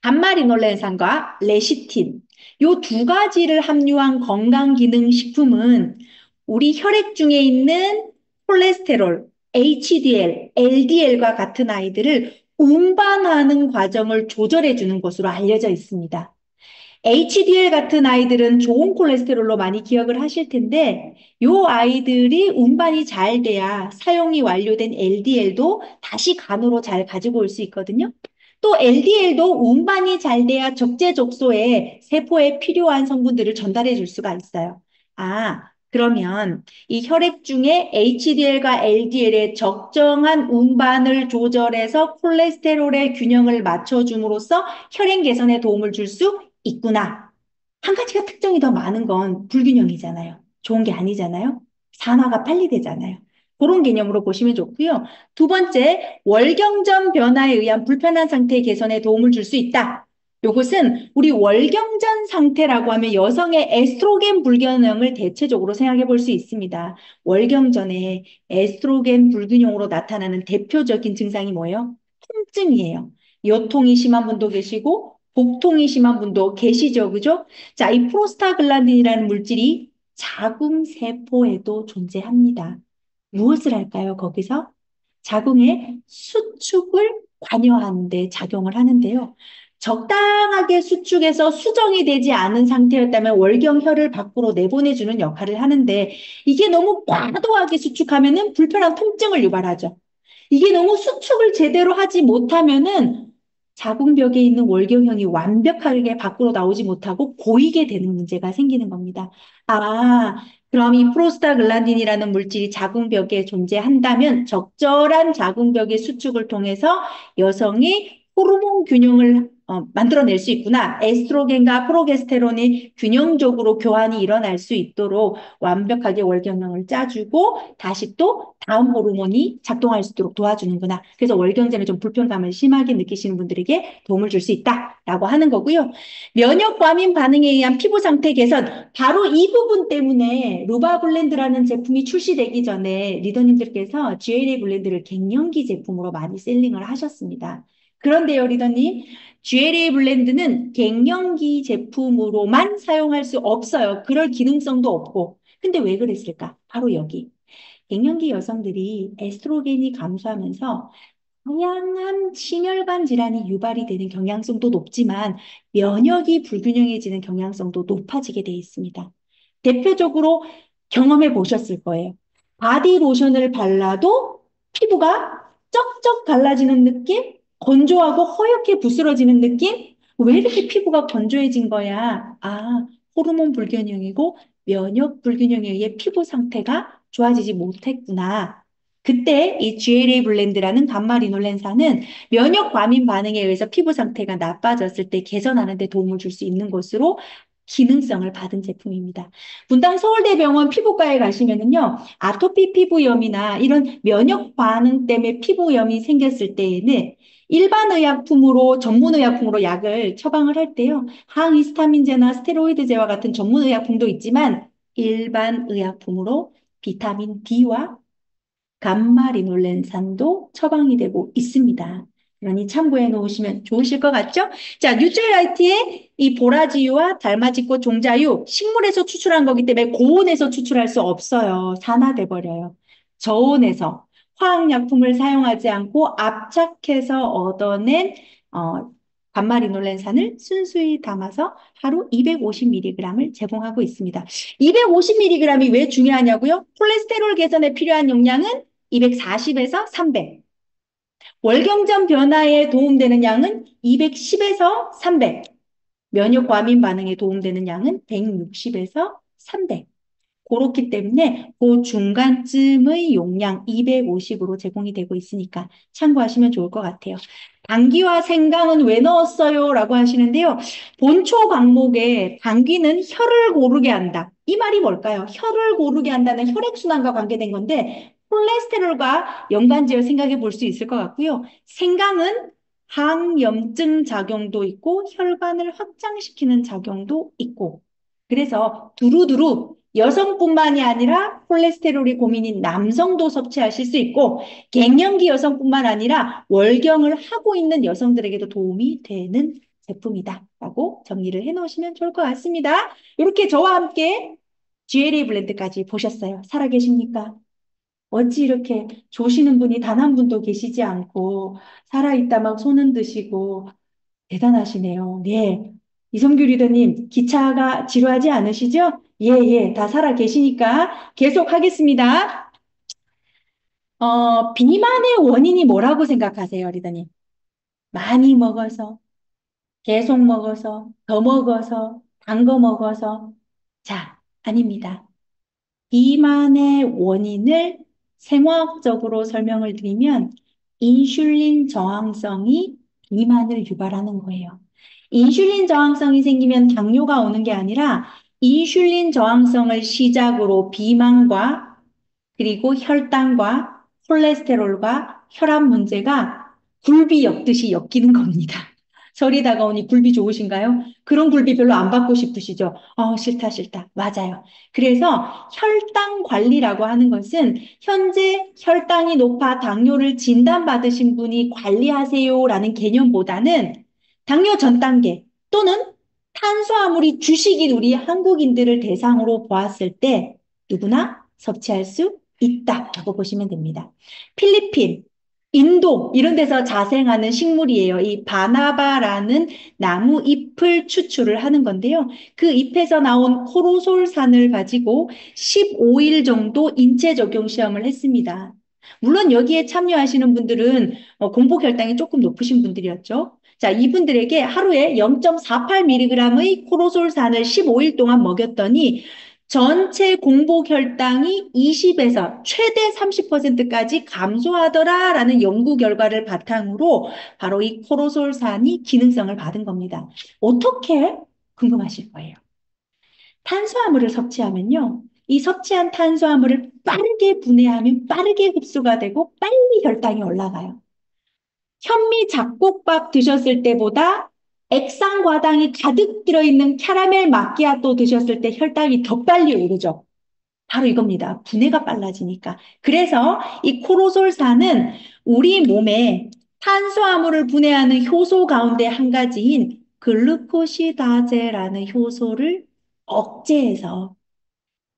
감마리놀렌산과 레시틴 요 두 가지를 함유한 건강기능식품은 우리 혈액 중에 있는 콜레스테롤, HDL, LDL과 같은 아이들을 운반하는 과정을 조절해 주는 것으로 알려져 있습니다. HDL 같은 아이들은 좋은 콜레스테롤로 많이 기억을 하실 텐데, 요 아이들이 운반이 잘 돼야 사용이 완료된 LDL도 다시 간으로 잘 가지고 올 수 있거든요. 또 LDL도 운반이 잘 돼야 적재적소에 세포에 필요한 성분들을 전달해 줄 수가 있어요. 아, 그러면 이 혈액 중에 HDL과 LDL의 적정한 운반을 조절해서 콜레스테롤의 균형을 맞춰줌으로써 혈행 개선에 도움을 줄 수 있구나. 한 가지가 특정이 더 많은 건 불균형이잖아요. 좋은 게 아니잖아요. 산화가 빨리 되잖아요. 그런 개념으로 보시면 좋고요. 두 번째, 월경전 변화에 의한 불편한 상태 개선에 도움을 줄 수 있다. 요것은 우리 월경전 상태라고 하면 여성의 에스트로겐 불균형을 대체적으로 생각해 볼 수 있습니다. 월경전에 에스트로겐 불균형으로 나타나는 대표적인 증상이 뭐예요? 통증이에요. 요통이 심한 분도 계시고 복통이 심한 분도 계시죠. 그죠? 자, 이 프로스타글란딘이라는 물질이 자궁세포에도 존재합니다. 무엇을 할까요? 거기서 자궁의 수축을 관여하는 데 작용을 하는데요. 적당하게 수축해서 수정이 되지 않은 상태였다면 월경혈을 밖으로 내보내주는 역할을 하는데 이게 너무 과도하게 수축하면은 불편한 통증을 유발하죠. 이게 너무 수축을 제대로 하지 못하면은 자궁벽에 있는 월경형이 완벽하게 밖으로 나오지 못하고 고이게 되는 문제가 생기는 겁니다. 아, 그럼 이 프로스타글란딘이라는 물질이 자궁벽에 존재한다면 적절한 자궁벽의 수축을 통해서 여성이 호르몬 균형을 만들어낼 수 있구나. 에스트로겐과 프로게스테론이 균형적으로 교환이 일어날 수 있도록 완벽하게 월경형을 짜주고 다시 또 다음 호르몬이 작동할 수 있도록 도와주는구나. 그래서 월경전에 좀 불편감을 심하게 느끼시는 분들에게 도움을 줄 수 있다라고 하는 거고요. 면역 과민 반응에 의한 피부 상태 개선, 바로 이 부분 때문에 루바블렌드라는 제품이 출시되기 전에 리더님들께서 GLA 블렌드를 갱년기 제품으로 많이 셀링을 하셨습니다. 그런데요, 리더님, GLA 블렌드는 갱년기 제품으로만 사용할 수 없어요. 그럴 기능성도 없고. 근데 왜 그랬을까? 바로 여기. 갱년기 여성들이 에스트로겐이 감소하면서 다양한 심혈관 질환이 유발이 되는 경향성도 높지만 면역이 불균형해지는 경향성도 높아지게 돼 있습니다. 대표적으로 경험해 보셨을 거예요. 바디 로션을 발라도 피부가 쩍쩍 갈라지는 느낌? 건조하고 허옇게 부스러지는 느낌? 왜 이렇게 피부가 건조해진 거야? 아, 호르몬 불균형이고 면역 불균형에 의해 피부 상태가 좋아지지 못했구나. 그때 이 GLA 블렌드라는 감마리놀렌산은 면역 과민 반응에 의해서 피부 상태가 나빠졌을 때 개선하는 데 도움을 줄 수 있는 것으로 기능성을 받은 제품입니다. 분당 서울대병원 피부과에 가시면은요, 아토피 피부염이나 이런 면역 반응 때문에 피부염이 생겼을 때에는 일반 의약품으로, 전문 의약품으로 약을 처방을 할 때요, 항히스타민제나 스테로이드제와 같은 전문 의약품도 있지만 일반 의약품으로 비타민 D와 감마리놀렌산도 처방이 되고 있습니다. 그러니 참고해 놓으시면 좋으실 것 같죠? 자, 뉴트리라이트의 이 보라지유와 달맞이꽃 종자유, 식물에서 추출한 거기 때문에 고온에서 추출할 수 없어요. 산화돼 버려요. 저온에서 화학약품을 사용하지 않고 압착해서 얻어낸 감마리놀렌산을 순수히 담아서 하루 250mg을 제공하고 있습니다. 250mg이 왜 중요하냐고요? 콜레스테롤 개선에 필요한 용량은 240에서 300. 월경전 변화에 도움되는 양은 210에서 300. 면역 과민 반응에 도움되는 양은 160에서 300. 그렇기 때문에 그 중간쯤의 용량 250으로 제공이 되고 있으니까 참고하시면 좋을 것 같아요. 당귀와 생강은 왜 넣었어요? 라고 하시는데요. 본초 강목에 당귀는 혈을 고르게 한다. 이 말이 뭘까요? 혈을 고르게 한다는 혈액순환과 관계된 건데 콜레스테롤과 연관지어 생각해 볼 수 있을 것 같고요. 생강은 항염증 작용도 있고 혈관을 확장시키는 작용도 있고 그래서 두루두루 여성뿐만이 아니라 콜레스테롤이 고민인 남성도 섭취하실 수 있고 갱년기 여성뿐만 아니라 월경을 하고 있는 여성들에게도 도움이 되는 제품이다라고 정리를 해놓으시면 좋을 것 같습니다. 이렇게 저와 함께 GLA 블렌드까지 보셨어요. 살아계십니까? 어찌 이렇게 조시는 분이 단 한 분도 계시지 않고 살아있다 막 손은 드시고 대단하시네요. 네. 이성규 리더님, 기차가 지루하지 않으시죠? 예, 예, 다 살아 계시니까 계속 하겠습니다. 비만의 원인이 뭐라고 생각하세요, 리더님? 많이 먹어서, 계속 먹어서, 더 먹어서, 단 거 먹어서. 자, 아닙니다. 비만의 원인을 생화학적으로 설명을 드리면 인슐린 저항성이 비만을 유발하는 거예요. 인슐린 저항성이 생기면 당뇨가 오는 게 아니라 인슐린 저항성을 시작으로 비만과 그리고 혈당과 콜레스테롤과 혈압 문제가 굴비 엮듯이 엮이는 겁니다. 설이 다가오니 굴비 좋으신가요? 그런 굴비 별로 안 받고 싶으시죠? 싫다, 싫다. 맞아요. 그래서 혈당 관리라고 하는 것은 현재 혈당이 높아 당뇨를 진단받으신 분이 관리하세요라는 개념보다는 당뇨 전 단계 또는 탄수화물이 주식인 우리 한국인들을 대상으로 보았을 때 누구나 섭취할 수 있다라고 보시면 됩니다. 필리핀, 인도 이런 데서 자생하는 식물이에요. 이 바나바라는 나무 잎을 추출을 하는 건데요. 그 잎에서 나온 코로솔산을 가지고 15일 정도 인체 적용 시험을 했습니다. 물론 여기에 참여하시는 분들은 공복 혈당이 조금 높으신 분들이었죠. 자, 이분들에게 하루에 0.48mg의 코로솔산을 15일 동안 먹였더니 전체 공복 혈당이 20에서 최대 30%까지 감소하더라라는 연구 결과를 바탕으로 바로 이 코로솔산이 기능성을 받은 겁니다. 어떻게? 궁금하실 거예요. 탄수화물을 섭취하면요. 이 섭취한 탄수화물을 빠르게 분해하면 빠르게 흡수가 되고 빨리 혈당이 올라가요. 현미 잡곡밥 드셨을 때보다 액상과당이 가득 들어있는 캐러멜 마끼아또 드셨을 때 혈당이 더 빨리 오르죠. 바로 이겁니다. 분해가 빨라지니까. 그래서 이 코로솔산은 우리 몸에 탄수화물을 분해하는 효소 가운데 한 가지인 글루코시다제라는 효소를 억제해서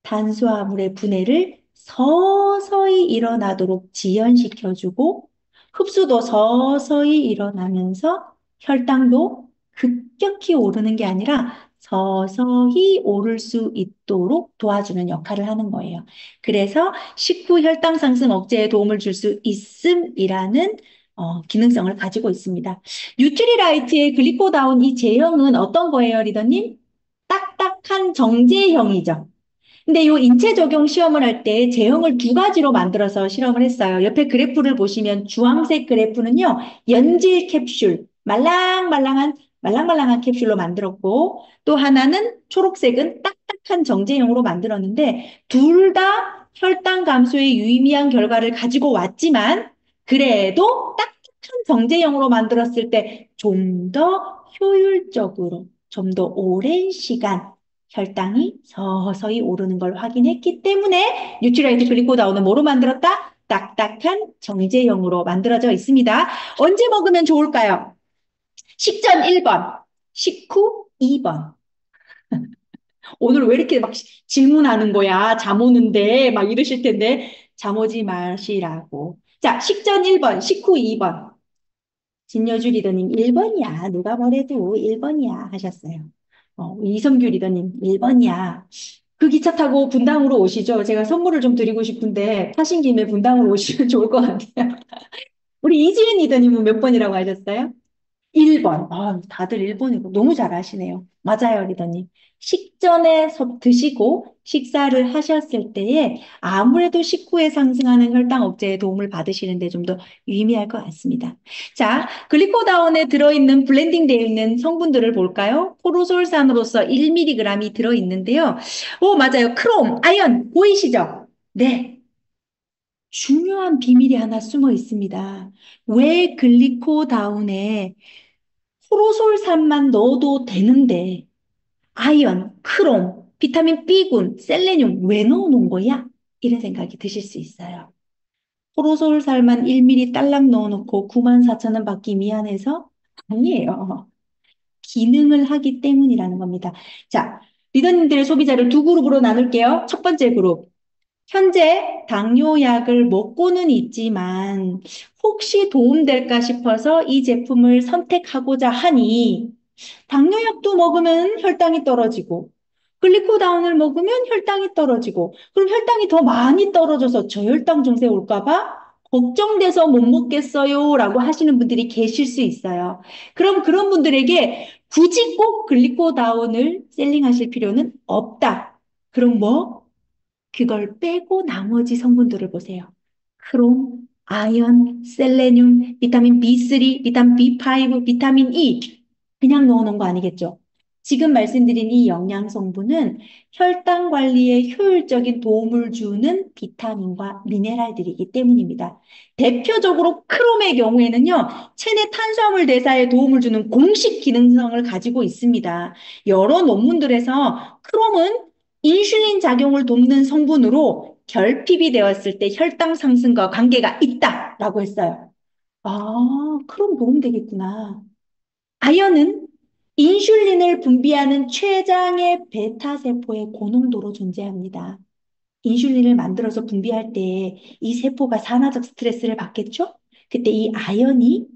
탄수화물의 분해를 서서히 일어나도록 지연시켜주고 흡수도 서서히 일어나면서 혈당도 급격히 오르는 게 아니라 서서히 오를 수 있도록 도와주는 역할을 하는 거예요. 그래서 식후 혈당 상승 억제에 도움을 줄 수 있음이라는 기능성을 가지고 있습니다. 뉴트리라이트의 글리코다운 이 제형은 어떤 거예요, 리더님? 딱딱한 정제형이죠. 근데 이 인체 적용 시험을 할 때 제형을 두 가지로 만들어서 실험을 했어요. 옆에 그래프를 보시면 주황색 그래프는요, 연질 캡슐, 말랑말랑한 캡슐로 만들었고, 또 하나는 초록색은 딱딱한 정제형으로 만들었는데, 둘 다 혈당 감소에 유의미한 결과를 가지고 왔지만, 그래도 딱딱한 정제형으로 만들었을 때 좀 더 효율적으로, 좀 더 오랜 시간, 혈당이 서서히 오르는 걸 확인했기 때문에 뉴트리라이트 글리코다운은 뭐로 만들었다? 딱딱한 정제형으로 만들어져 있습니다. 언제 먹으면 좋을까요? 식전 1번, 식후 2번. 오늘 왜 이렇게 막 질문하는 거야? 잠 오는데 막 이러실 텐데 잠 오지 마시라고. 자, 식전 1번, 식후 2번. 진여주 리더님 1번이야. 누가 뭐래도 1번이야 하셨어요. 이성규 리더님 1번이야. 그 기차 타고 분당으로 오시죠. 제가 선물을 좀 드리고 싶은데 타신 김에 분당으로 오시면 좋을 것 같아요. 우리 이지은 리더님은 몇 번이라고 하셨어요? 1번. 다들 1번이고 너무 잘 아시네요. 맞아요, 리더님. 식전에 드시고 식사를 하셨을 때에 아무래도 식후에 상승하는 혈당 억제에 도움을 받으시는데 좀 더 유의미할 것 같습니다. 자, 글리코다운에 들어있는 블렌딩 되어 있는 성분들을 볼까요? 포르솔산으로서 1mg이 들어있는데요. 오, 맞아요. 크롬, 아연 보이시죠? 네. 중요한 비밀이 하나 숨어 있습니다. 왜 글리코다운에 포로솔산만 넣어도 되는데 아연, 크롬, 비타민 B군, 셀레늄 왜 넣어놓은 거야? 이런 생각이 드실 수 있어요. 포로솔살만 1ml 딸랑 넣어놓고 94,000원 받기 미안해서? 아니에요. 기능을 하기 때문이라는 겁니다. 자, 리더님들의 소비자를 두 그룹으로 나눌게요. 첫 번째 그룹. 현재 당뇨약을 먹고는 있지만 혹시 도움될까 싶어서 이 제품을 선택하고자 하니 당뇨약도 먹으면 혈당이 떨어지고 글리코다운을 먹으면 혈당이 떨어지고 그럼 혈당이 더 많이 떨어져서 저혈당 증세 올까 봐 걱정돼서 못 먹겠어요 라고 하시는 분들이 계실 수 있어요. 그럼 그런 분들에게 굳이 꼭 글리코다운을 셀링하실 필요는 없다. 그럼 뭐? 그걸 빼고 나머지 성분들을 보세요. 크롬, 아연, 셀레늄, 비타민 B3, 비타민 B5, 비타민 E. 그냥 넣어놓은 거 아니겠죠? 지금 말씀드린 이 영양 성분은 혈당 관리에 효율적인 도움을 주는 비타민과 미네랄들이기 때문입니다. 대표적으로 크롬의 경우에는요, 체내 탄수화물 대사에 도움을 주는 공식 기능성을 가지고 있습니다. 여러 논문들에서 크롬은 인슐린 작용을 돕는 성분으로 결핍이 되었을 때 혈당 상승과 관계가 있다라고 했어요. 아, 크롬 도움되겠구나. 아연은 인슐린을 분비하는 췌장의 베타세포의 고농도로 존재합니다. 인슐린을 만들어서 분비할 때 이 세포가 산화적 스트레스를 받겠죠? 그때 이 아연이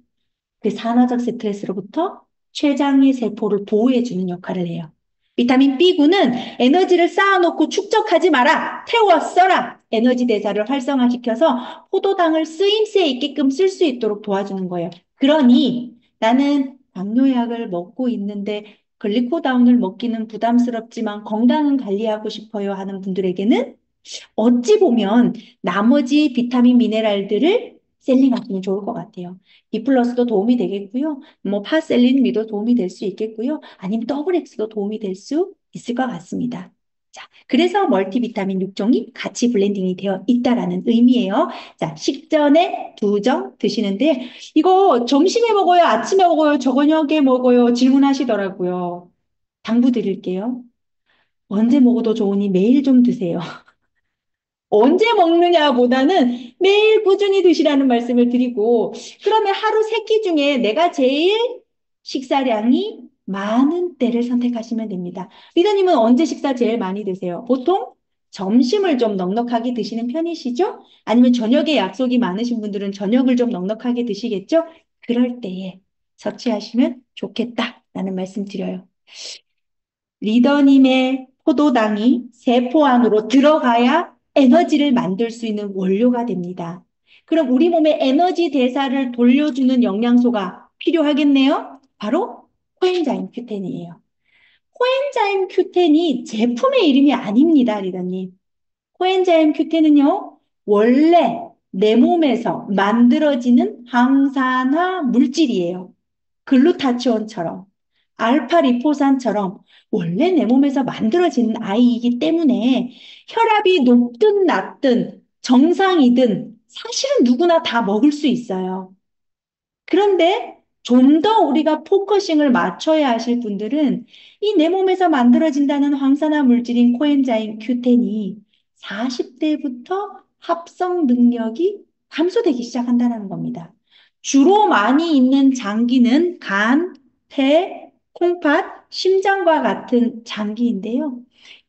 그 산화적 스트레스로부터 췌장의 세포를 보호해주는 역할을 해요. 비타민 B군은 에너지를 쌓아놓고 축적하지 마라. 태워 써라. 에너지 대사를 활성화시켜서 포도당을 쓰임새 있게끔 쓸 수 있도록 도와주는 거예요. 그러니 나는 당뇨약을 먹고 있는데 글리코다운을 먹기는 부담스럽지만 건강은 관리하고 싶어요 하는 분들에게는 어찌 보면 나머지 비타민 미네랄들을 셀링하시면 좋을 것 같아요. B 플러스도 도움이 되겠고요. 뭐 파셀린미도 도움이 될 수 있겠고요. 아니면 더블 X도 도움이 될 수 있을 것 같습니다. 자, 그래서 멀티비타민 6종이 같이 블렌딩이 되어 있다라는 의미예요. 자, 식전에 2정 드시는데 이거 점심에 먹어요, 아침에 먹어요, 저녁에 먹어요 질문하시더라고요. 당부 드릴게요. 언제 먹어도 좋으니 매일 좀 드세요. 언제 먹느냐보다는 매일 꾸준히 드시라는 말씀을 드리고, 그러면 하루 3끼 중에 내가 제일 식사량이 많은 때를 선택하시면 됩니다. 리더님은 언제 식사 제일 많이 드세요? 보통 점심을 좀 넉넉하게 드시는 편이시죠? 아니면 저녁에 약속이 많으신 분들은 저녁을 좀 넉넉하게 드시겠죠? 그럴 때에 섭취하시면 좋겠다라는 말씀 드려요. 리더님의 포도당이 세포 안으로 들어가야 에너지를 만들 수 있는 원료가 됩니다. 그럼 우리 몸의 에너지 대사를 돌려주는 영양소가 필요하겠네요? 바로 코엔자임 큐텐이에요. 코엔자임 큐텐이 제품의 이름이 아닙니다, 리더님. 코엔자임 큐텐은요, 원래 내 몸에서 만들어지는 항산화 물질이에요. 글루타치온처럼, 알파리포산처럼 원래 내 몸에서 만들어지는 아이이기 때문에 혈압이 높든 낮든 정상이든 사실은 누구나 다 먹을 수 있어요. 그런데 좀 더 우리가 포커싱을 맞춰야 하실 분들은 이 내 몸에서 만들어진다는 황산화 물질인 코엔자임 Q10이 40대부터 합성 능력이 감소되기 시작한다는 겁니다. 주로 많이 있는 장기는 간, 폐, 콩팥, 심장과 같은 장기인데요.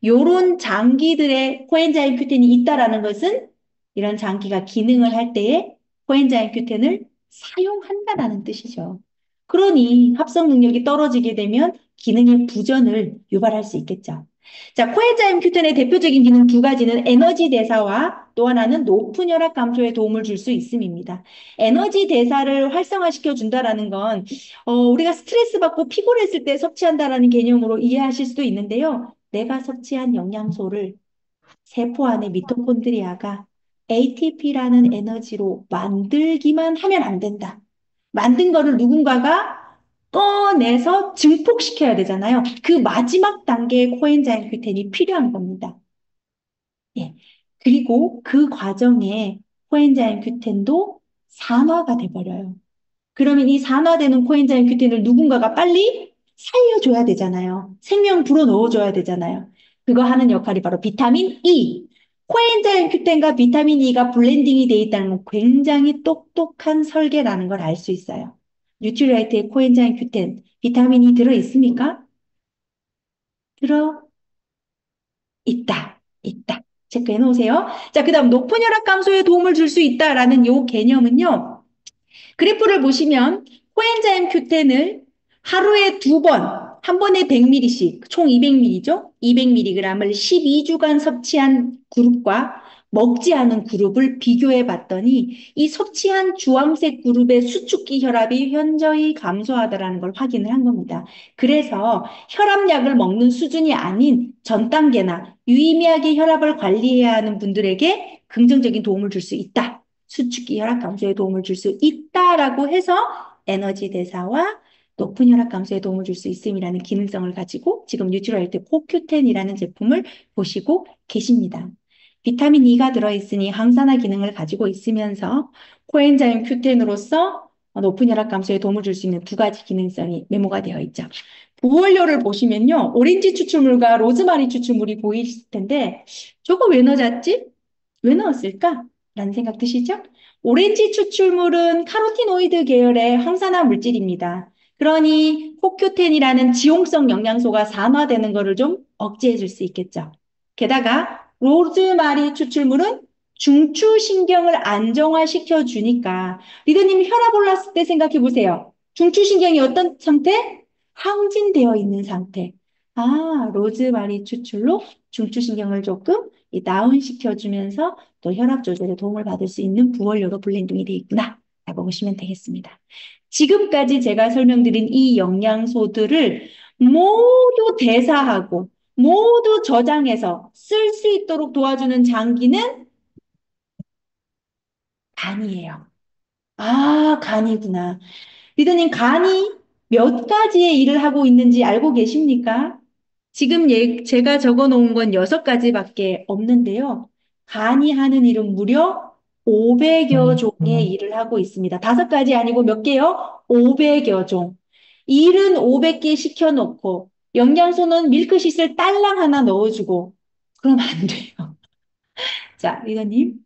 요런 장기들의 코엔자임 Q10이 있다라는 것은 이런 장기가 기능을 할 때에 코엔자임 Q10을 사용한다라는 뜻이죠. 그러니 합성 능력이 떨어지게 되면 기능의 부전을 유발할 수 있겠죠. 자, 코엔자임 Q10의 대표적인 기능 2가지는 에너지 대사와 또 하나는 높은 혈압 감소에 도움을 줄 수 있음입니다. 에너지 대사를 활성화시켜 준다라는 건 우리가 스트레스 받고 피곤했을 때 섭취한다라는 개념으로 이해하실 수도 있는데요. 내가 섭취한 영양소를 세포 안의 미토콘드리아가 ATP라는 에너지로 만들기만 하면 안 된다. 만든 거를 누군가가 꺼내서 증폭시켜야 되잖아요. 그 마지막 단계의 코엔자임 Q10이 필요한 겁니다. 예. 그리고 그 과정에 코엔자임 Q10도 산화가 돼버려요. 그러면 이 산화되는 코엔자임 Q10을 누군가가 빨리 살려줘야 되잖아요. 생명 불어넣어줘야 되잖아요. 그거 하는 역할이 바로 비타민 E. 코엔자임 Q10과 비타민 E가 블렌딩이 돼 있다는 건 굉장히 똑똑한 설계라는 걸 알 수 있어요. 뉴트리라이트에 코엔자임 Q10, 비타민 E 들어 있습니까? 들어 있다. 있다. 체크해 놓으세요. 자, 그 다음 높은 혈압 감소에 도움을 줄 수 있다라는 요 개념은요. 그래프를 보시면 코엔자임 Q10을 하루에 2번, 한 번에 100ml씩, 총 200ml죠? 200mg을 12주간 섭취한 그룹과 먹지 않은 그룹을 비교해 봤더니 이 섭취한 주황색 그룹의 수축기 혈압이 현저히 감소하다라는 걸 확인을 한 겁니다. 그래서 혈압약을 먹는 수준이 아닌 전 단계나 유의미하게 혈압을 관리해야 하는 분들에게 긍정적인 도움을 줄 수 있다. 수축기 혈압 감소에 도움을 줄 수 있다라고 해서 에너지 대사와 높은 혈압 감소에 도움을 줄 수 있음이라는 기능성을 가지고 지금 뉴트럴헬트 코큐텐이라는 제품을 보시고 계십니다. 비타민 E가 들어있으니 항산화 기능을 가지고 있으면서 코엔자임 큐텐으로서 높은 혈압 감소에 도움을 줄 수 있는 두 가지 기능성이 메모가 되어 있죠. 부원료를 보시면요. 오렌지 추출물과 로즈마리 추출물이 보이실 텐데 저거 왜 넣어놨지? 왜 넣었을까? 라는 생각 드시죠? 오렌지 추출물은 카로티노이드 계열의 항산화 물질입니다. 그러니 코큐텐이라는 지용성 영양소가 산화되는 것을 좀 억제해 줄 수 있겠죠. 게다가 로즈마리 추출물은 중추신경을 안정화시켜 주니까 리더님 혈압 올랐을 때 생각해 보세요. 중추신경이 어떤 상태? 항진되어 있는 상태. 아, 로즈마리 추출로 중추신경을 조금 다운시켜 주면서 또 혈압 조절에 도움을 받을 수 있는 부원료로 블렌딩이 되어 있구나 라고 보시면 되겠습니다. 지금까지 제가 설명드린 이 영양소들을 모두 대사하고 모두 저장해서 쓸 수 있도록 도와주는 장기는 간이에요. 아, 간이구나. 리더님, 간이 몇 가지의 일을 하고 있는지 알고 계십니까? 지금 제가 적어 놓은 건 6가지밖에 없는데요. 간이 하는 일은 무려 500여 종의 일을 하고 있습니다. 5가지 아니고 몇 개요? 500여 종. 일은 500개 시켜놓고 영양소는 밀크시슬 딸랑 하나 넣어주고 그러면 안 돼요. 자, 리더님.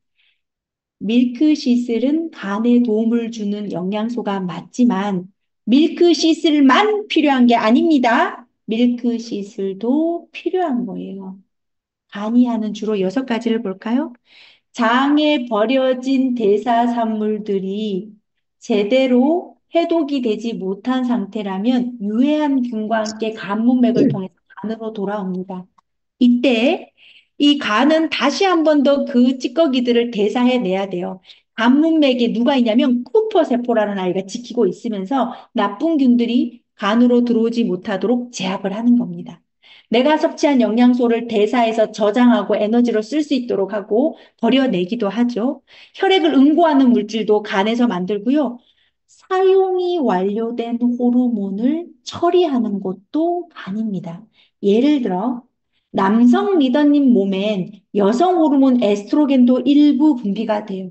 밀크시슬은 간에 도움을 주는 영양소가 맞지만 밀크시슬만 필요한 게 아닙니다. 밀크시슬도 필요한 거예요. 간이 하는 주로 6가지를 볼까요? 장에 버려진 대사산물들이 제대로 해독이 되지 못한 상태라면 유해한 균과 함께 간 문맥을 통해서 간으로 돌아옵니다. 이때 이 간은 다시 한 번 더 그 찌꺼기들을 대사해내야 돼요. 간 문맥에 누가 있냐면 쿠퍼 세포라는 아이가 지키고 있으면서 나쁜 균들이 간으로 들어오지 못하도록 제압을 하는 겁니다. 내가 섭취한 영양소를 대사해서 저장하고 에너지로 쓸 수 있도록 하고 버려내기도 하죠. 혈액을 응고하는 물질도 간에서 만들고요. 사용이 완료된 호르몬을 처리하는 곳도 간입니다. 예를 들어 남성 리더님 몸엔 여성 호르몬 에스트로겐도 일부 분비가 돼요.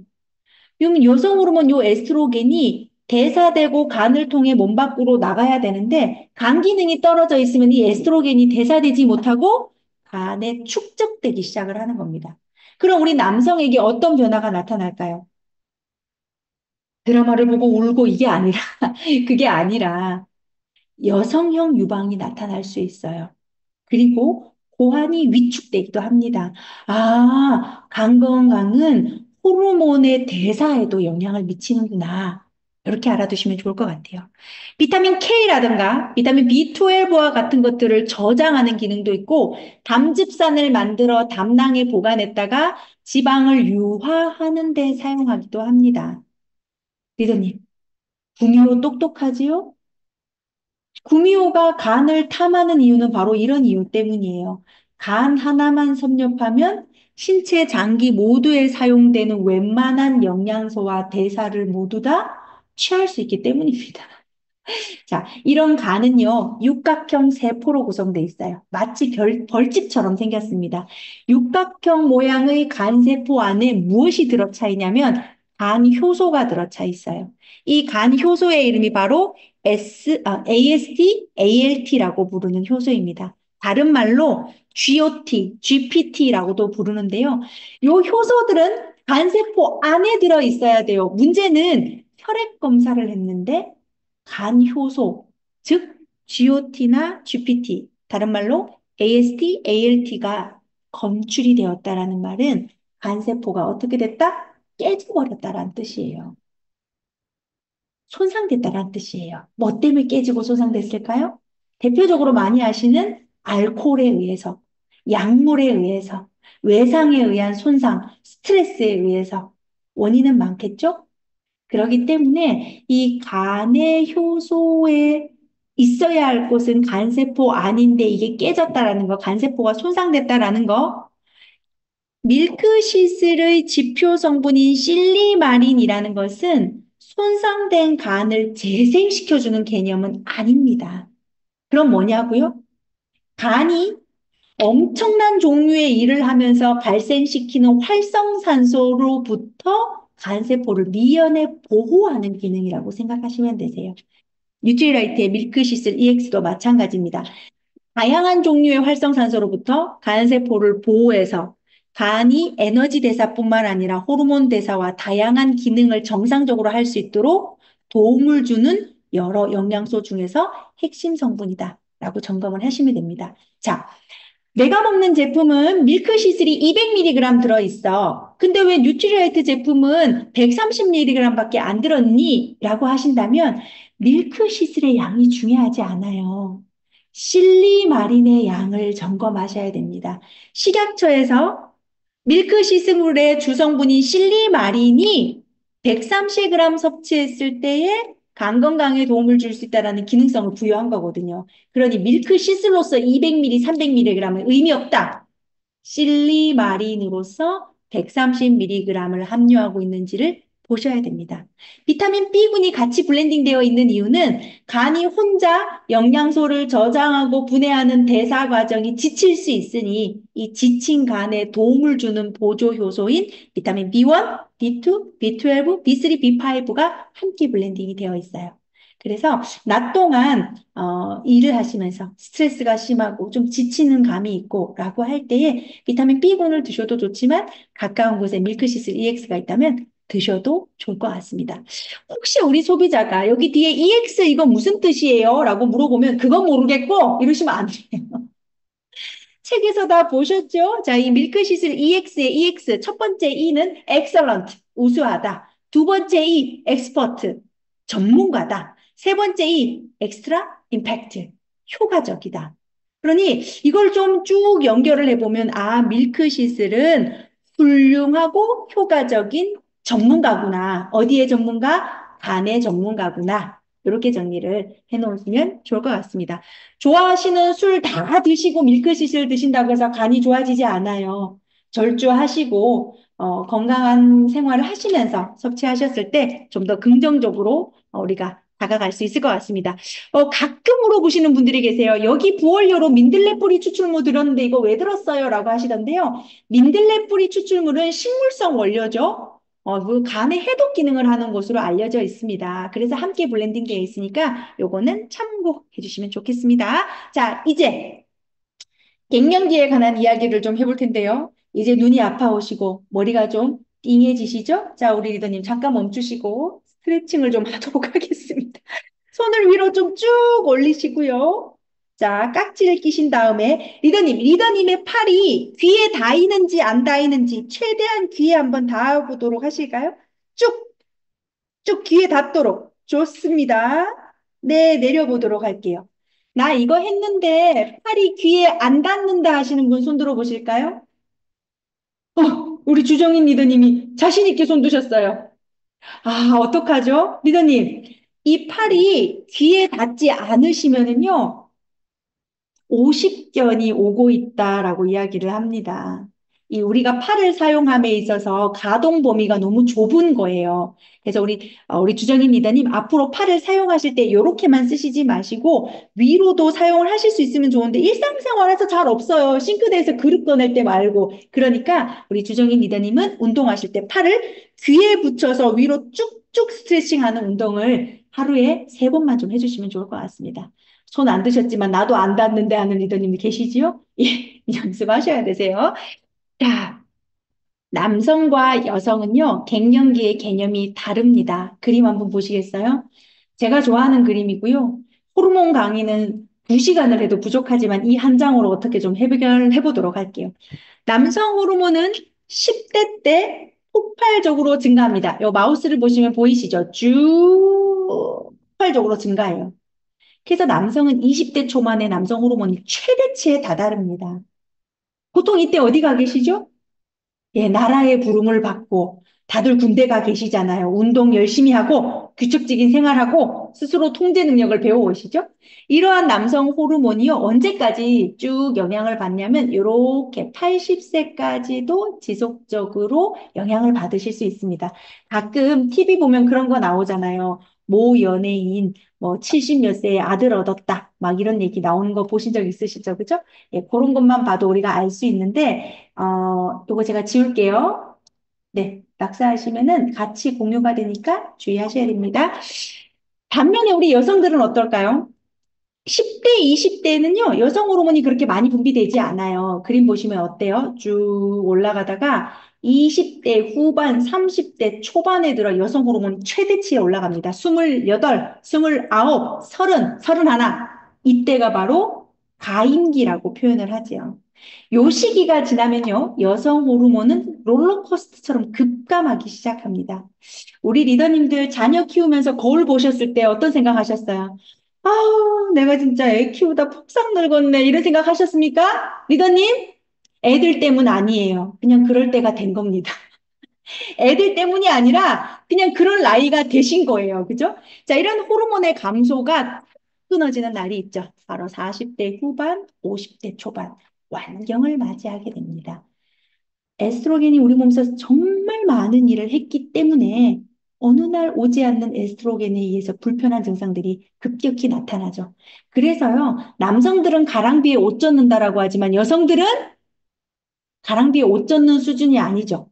그럼 여성 호르몬 요 에스트로겐이 대사되고 간을 통해 몸 밖으로 나가야 되는데 간 기능이 떨어져 있으면 이 에스트로겐이 대사되지 못하고 간에 축적되기 시작을 하는 겁니다. 그럼 우리 남성에게 어떤 변화가 나타날까요? 드라마를 보고 울고 이게 아니라 그게 아니라 여성형 유방이 나타날 수 있어요. 그리고 고환이 위축되기도 합니다. 아, 간 건강은 호르몬의 대사에도 영향을 미치는구나. 이렇게 알아두시면 좋을 것 같아요. 비타민 K라든가 비타민 B12와 같은 것들을 저장하는 기능도 있고 담즙산을 만들어 담낭에 보관했다가 지방을 유화하는 데 사용하기도 합니다. 리더님, 구미호 똑똑하지요? 구미호가 간을 탐하는 이유는 바로 이런 이유 때문이에요. 간 하나만 섭렵하면 신체 장기 모두에 사용되는 웬만한 영양소와 대사를 모두 다 취할 수 있기 때문입니다. 자, 이런 간은요, 육각형 세포로 구성되어 있어요. 마치 벌집처럼 생겼습니다. 육각형 모양의 간세포 안에 무엇이 들어차 있냐면 간 효소가 들어차 있어요. 이 간 효소의 이름이 바로 AST, ALT라고 부르는 효소입니다. 다른 말로 GOT, GPT라고도 부르는데요. 이 효소들은 간세포 안에 들어 있어야 돼요. 문제는 혈액 검사를 했는데 간 효소, 즉 GOT나 GPT, 다른 말로 AST, ALT가 검출이 되었다라는 말은 간세포가 어떻게 됐다? 깨져버렸다라는 뜻이에요. 손상됐다라는 뜻이에요. 뭐 때문에 깨지고 손상됐을까요? 대표적으로 많이 아시는 알코올에 의해서, 약물에 의해서. 외상에 의한 손상, 스트레스에 의해서 원인은 많겠죠? 그렇기 때문에 이 간의 효소에 있어야 할 곳은 간세포 아닌데 이게 깨졌다라는 거, 간세포가 손상됐다라는 거, 밀크시슬의 지표 성분인 실리마린이라는 것은 손상된 간을 재생시켜주는 개념은 아닙니다. 그럼 뭐냐고요? 간이 엄청난 종류의 일을 하면서 발생시키는 활성산소로부터 간세포를 미연에 보호하는 기능이라고 생각하시면 되세요. 뉴트리라이트의 밀크시슬 EX도 마찬가지입니다. 다양한 종류의 활성산소로부터 간세포를 보호해서 간이 에너지 대사뿐만 아니라 호르몬 대사와 다양한 기능을 정상적으로 할 수 있도록 도움을 주는 여러 영양소 중에서 핵심 성분이다 라고 점검을 하시면 됩니다. 자, 내가 먹는 제품은 밀크시슬이 200mg 들어있어. 근데 왜 뉴트리라이트 제품은 130mg밖에 안 들었니? 라고 하신다면 밀크시슬의 양이 중요하지 않아요. 실리마린의 양을 점검하셔야 됩니다. 식약처에서 밀크시슬물의 주성분인 실리마린이 130g 섭취했을 때에 간 건강에 도움을 줄 수 있다는 기능성을 부여한 거거든요. 그러니 밀크시슬로서 200ml, 300mg은 의미 없다. 실리마린으로서 130mg을 함유하고 있는지를 보셔야 됩니다. 비타민 B군이 같이 블렌딩되어 있는 이유는 간이 혼자 영양소를 저장하고 분해하는 대사 과정이 지칠 수 있으니 이 지친 간에 도움을 주는 보조 효소인 비타민 B1, B2, B12, B3, B5가 함께 블렌딩이 되어 있어요. 그래서 낮 동안 일을 하시면서 스트레스가 심하고 좀 지치는 감이 있고 라고 할 때에 비타민 B군을 드셔도 좋지만 가까운 곳에 밀크시슬 EX가 있다면 드셔도 좋을 것 같습니다. 혹시 우리 소비자가 여기 뒤에 EX 이거 무슨 뜻이에요? 라고 물어보면 그건 모르겠고 이러시면 안 돼요. 책에서 다 보셨죠? 자, 이 밀크시슬 EX의 EX 첫 번째 E는 excellent, 우수하다. 두 번째 E, expert, 전문가다. 세 번째 E, extra, impact, 효과적이다. 그러니 이걸 좀 쭉 연결을 해보면 아, 밀크시슬은 훌륭하고 효과적인 전문가구나. 어디의 전문가? 간의 전문가구나. 이렇게 정리를 해놓으시면 좋을 것 같습니다. 좋아하시는 술 다 드시고 밀크시슬 드신다고 해서 간이 좋아지지 않아요. 절주하시고 건강한 생활을 하시면서 섭취하셨을 때 좀 더 긍정적으로 우리가 다가갈 수 있을 것 같습니다. 가끔 물어보시는 분들이 계세요. 여기 부원료로 민들레 뿌리 추출물 들었는데 이거 왜 들었어요? 라고 하시던데요. 민들레 뿌리 추출물은 식물성 원료죠. 그 간의 해독 기능을 하는 것으로 알려져 있습니다. 그래서 함께 블렌딩 되어 있으니까 요거는 참고해 주시면 좋겠습니다. 자, 이제 갱년기에 관한 이야기를 좀 해볼 텐데요. 이제 눈이 아파오시고 머리가 좀 띵해지시죠? 자, 우리 리더님 잠깐 멈추시고 스트레칭을 좀 하도록 하겠습니다. 손을 위로 좀 쭉 올리시고요. 자, 깍지를 끼신 다음에 리더님의 팔이 귀에 닿이는지 안 닿이는지 최대한 귀에 한번 닿아보도록 하실까요? 쭉, 쭉 귀에 닿도록. 좋습니다. 네, 내려보도록 할게요. 나 이거 했는데 팔이 귀에 안 닿는다 하시는 분 손 들어보실까요? 우리 주정인 리더님이 자신 있게 손 드셨어요. 아, 어떡하죠? 리더님, 이 팔이 귀에 닿지 않으시면은요, 50견이 오고 있다라고 이야기를 합니다. 이 우리가 팔을 사용함에 있어서 가동 범위가 너무 좁은 거예요. 그래서 우리 주정인 리더님 앞으로 팔을 사용하실 때 이렇게만 쓰시지 마시고 위로도 사용을 하실 수 있으면 좋은데 일상생활에서 잘 없어요. 싱크대에서 그릇 꺼낼 때 말고. 그러니까 우리 주정인 리더님은 운동하실 때 팔을 귀에 붙여서 위로 쭉쭉 스트레칭하는 운동을 하루에 3번만 좀 해주시면 좋을 것 같습니다. 손 안 드셨지만 나도 안 닿는데 하는 리더님이 계시지요? 예, 연습하셔야 되세요. 자, 남성과 여성은요, 갱년기의 개념이 다릅니다. 그림 한번 보시겠어요? 제가 좋아하는 그림이고요. 호르몬 강의는 2시간을 해도 부족하지만 이 한 장으로 어떻게 좀 해결해 보도록 할게요. 남성 호르몬은 10대 때 폭발적으로 증가합니다. 요 마우스를 보시면 보이시죠? 쭉 폭발적으로 증가해요. 그래서 남성은 20대 초반에 남성 호르몬이 최대치에 다다릅니다. 보통 이때 어디 가 계시죠? 예, 나라의 부름을 받고 다들 군대 가 계시잖아요. 운동 열심히 하고 규칙적인 생활하고 스스로 통제 능력을 배워오시죠? 이러한 남성 호르몬이요, 언제까지 쭉 영향을 받냐면 이렇게 80세까지도 지속적으로 영향을 받으실 수 있습니다. 가끔 TV 보면 그런 거 나오잖아요. 모 연예인 뭐 70 몇 세의 아들 얻었다. 막 이런 얘기 나오는 거 보신 적 있으시죠? 그죠? 예, 그런 것만 봐도 우리가 알 수 있는데 요거 제가 지울게요. 네, 낙서하시면은 같이 공유가 되니까 주의하셔야 됩니다. 반면에 우리 여성들은 어떨까요? 10대, 20대는요, 여성 호르몬이 그렇게 많이 분비되지 않아요. 그림 보시면 어때요? 쭉 올라가다가 20대 후반, 30대 초반에 들어 여성 호르몬이 최대치에 올라갑니다. 28, 29, 30, 31. 이때가 바로 가임기라고 표현을 하지요. 요 시기가 지나면요, 여성 호르몬은 롤러코스터처럼 급감하기 시작합니다. 우리 리더님들 자녀 키우면서 거울 보셨을 때 어떤 생각 하셨어요? 아, 내가 진짜 애 키우다 폭삭 늙었네. 이런 생각 하셨습니까? 리더님? 애들 때문 아니에요. 그냥 그럴 때가 된 겁니다. 애들 때문이 아니라 그냥 그런 나이가 되신 거예요. 그죠? 자, 이런 호르몬의 감소가 끊어지는 날이 있죠. 바로 40대 후반, 50대 초반. 완경을 맞이하게 됩니다. 에스트로겐이 우리 몸에서 정말 많은 일을 했기 때문에 어느 날 오지 않는 에스트로겐에 의해서 불편한 증상들이 급격히 나타나죠. 그래서요, 남성들은 가랑비에 옷 젖는다라고 하지만 여성들은 가랑비에 옷 젖는 수준이 아니죠.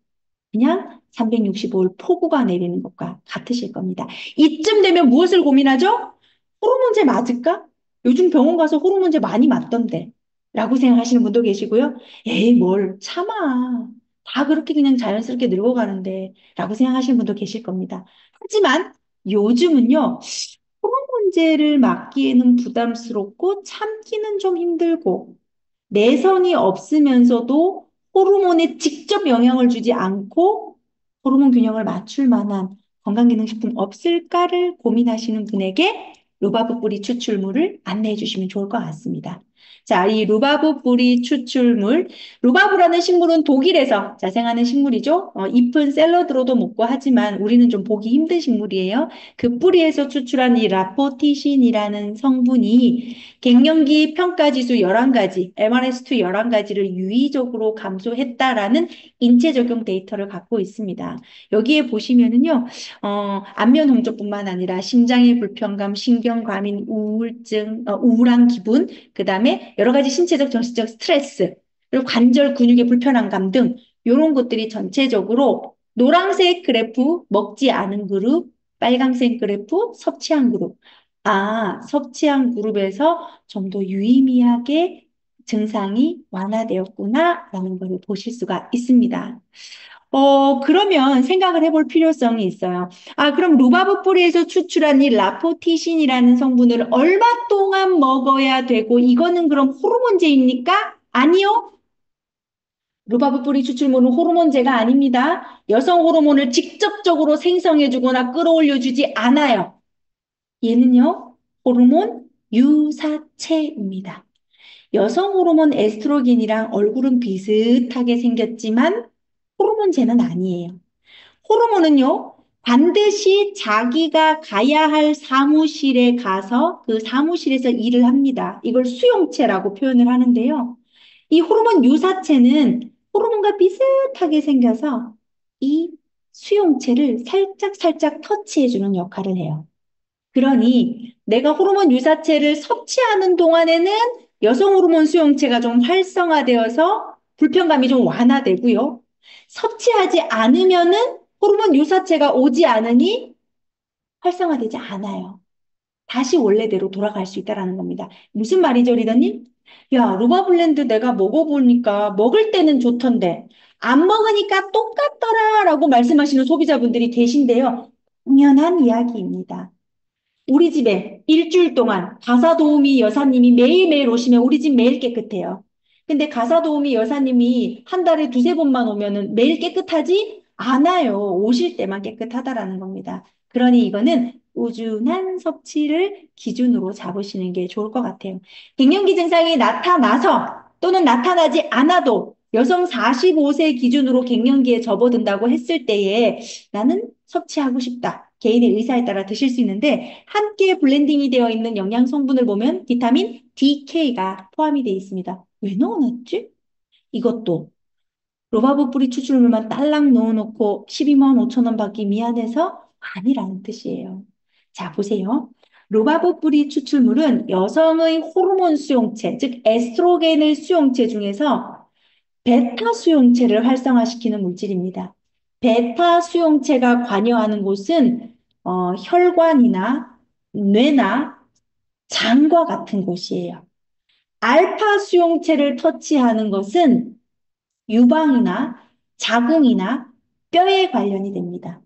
그냥 365일 폭우가 내리는 것과 같으실 겁니다. 이쯤 되면 무엇을 고민하죠? 호르몬제 맞을까? 요즘 병원 가서 호르몬제 많이 맞던데. 라고 생각하시는 분도 계시고요. 에이, 뭘 참아. 다 그렇게 그냥 자연스럽게 늙어가는데. 라고 생각하시는 분도 계실 겁니다. 하지만 요즘은요, 호르몬제를 맞기에는 부담스럽고 참기는 좀 힘들고 내성이 없으면서도 호르몬에 직접 영향을 주지 않고 호르몬 균형을 맞출 만한 건강기능식품 없을까를 고민하시는 분에게 루바브 뿌리 추출물을 안내해 주시면 좋을 것 같습니다. 자, 이 루바브 뿌리 추출물, 루바브라는 식물은 독일에서 자생하는 식물이죠. 잎은 샐러드로도 먹고 하지만 우리는 좀 보기 힘든 식물이에요. 그 뿌리에서 추출한 이 라포티신이라는 성분이 갱년기 평가지수 11가지, MRS2 11가지를 유의적으로 감소했다라는 인체 적용 데이터를 갖고 있습니다. 여기에 보시면은요, 안면 홍조뿐만 아니라 심장의 불편감, 신경과민, 우울증, 우울한 기분, 그 다음에 여러 가지 신체적, 정신적 스트레스, 그리고 관절 근육의 불편함감 등 이런 것들이 전체적으로 노란색 그래프 먹지 않은 그룹, 빨강색 그래프 섭취한 그룹. 아, 섭취한 그룹에서 좀 더 유의미하게 증상이 완화되었구나라는 걸 보실 수가 있습니다. 그러면 생각을 해볼 필요성이 있어요. 아, 그럼 루바브 뿌리에서 추출한 이 라포티신이라는 성분을 얼마 동안 먹어야 되고, 이거는 그럼 호르몬제입니까? 아니요. 루바브 뿌리 추출물은 호르몬제가 아닙니다. 여성 호르몬을 직접적으로 생성해주거나 끌어올려주지 않아요. 얘는요, 호르몬 유사체입니다. 여성 호르몬 에스트로겐이랑 얼굴은 비슷하게 생겼지만 호르몬제는 아니에요. 호르몬은요, 반드시 자기가 가야 할 사무실에 가서 그 사무실에서 일을 합니다. 이걸 수용체라고 표현을 하는데요. 이 호르몬 유사체는 호르몬과 비슷하게 생겨서 이 수용체를 살짝살짝 터치해주는 역할을 해요. 그러니 내가 호르몬 유사체를 섭취하는 동안에는 여성 호르몬 수용체가 좀 활성화되어서 불편감이 좀 완화되고요. 섭취하지 않으면은 호르몬 유사체가 오지 않으니 활성화되지 않아요. 다시 원래대로 돌아갈 수 있다는 겁니다. 무슨 말이죠, 리더님? 야, 루바블렌드 내가 먹어보니까 먹을 때는 좋던데 안 먹으니까 똑같더라 라고 말씀하시는 소비자분들이 계신데요. 당연한 이야기입니다. 우리 집에 일주일 동안 가사도우미 여사님이 매일매일 오시면 우리 집 매일 깨끗해요. 근데 가사도우미 여사님이 한 달에 두세 번만 오면은 매일 깨끗하지 않아요. 오실 때만 깨끗하다라는 겁니다. 그러니 이거는 꾸준한 섭취를 기준으로 잡으시는 게 좋을 것 같아요. 갱년기 증상이 나타나서 또는 나타나지 않아도 여성 45세 기준으로 갱년기에 접어든다고 했을 때에 나는 섭취하고 싶다. 개인의 의사에 따라 드실 수 있는데 함께 블렌딩이 되어 있는 영양 성분을 보면 비타민 DK가 포함이 되어 있습니다. 왜 넣어놨지? 이것도 로바브 뿌리 추출물만 딸랑 넣어놓고 12만 5천 원 받기 미안해서 아니라는 뜻이에요. 자, 보세요. 로바브 뿌리 추출물은 여성의 호르몬 수용체, 즉 에스트로겐의 수용체 중에서 베타 수용체를 활성화시키는 물질입니다. 베타 수용체가 관여하는 곳은 혈관이나 뇌나 장과 같은 곳이에요. 알파 수용체를 터치하는 것은 유방이나 자궁이나 뼈에 관련이 됩니다.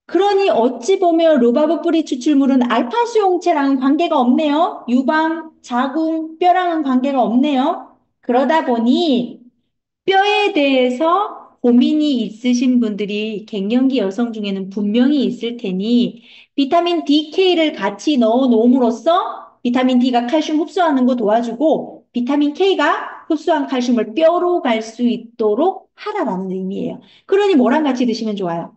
그러니 어찌 보면 루바브 뿌리 추출물은 알파 수용체랑은 관계가 없네요. 유방, 자궁, 뼈랑은 관계가 없네요. 그러다 보니 뼈에 대해서 고민이 있으신 분들이 갱년기 여성 중에는 분명히 있을 테니 비타민 DK를 같이 넣어 놓음으로써 비타민 D가 칼슘 흡수하는 거 도와주고 비타민 K가 흡수한 칼슘을 뼈로 갈 수 있도록 하라라는 의미예요. 그러니 뭐랑 같이 드시면 좋아요?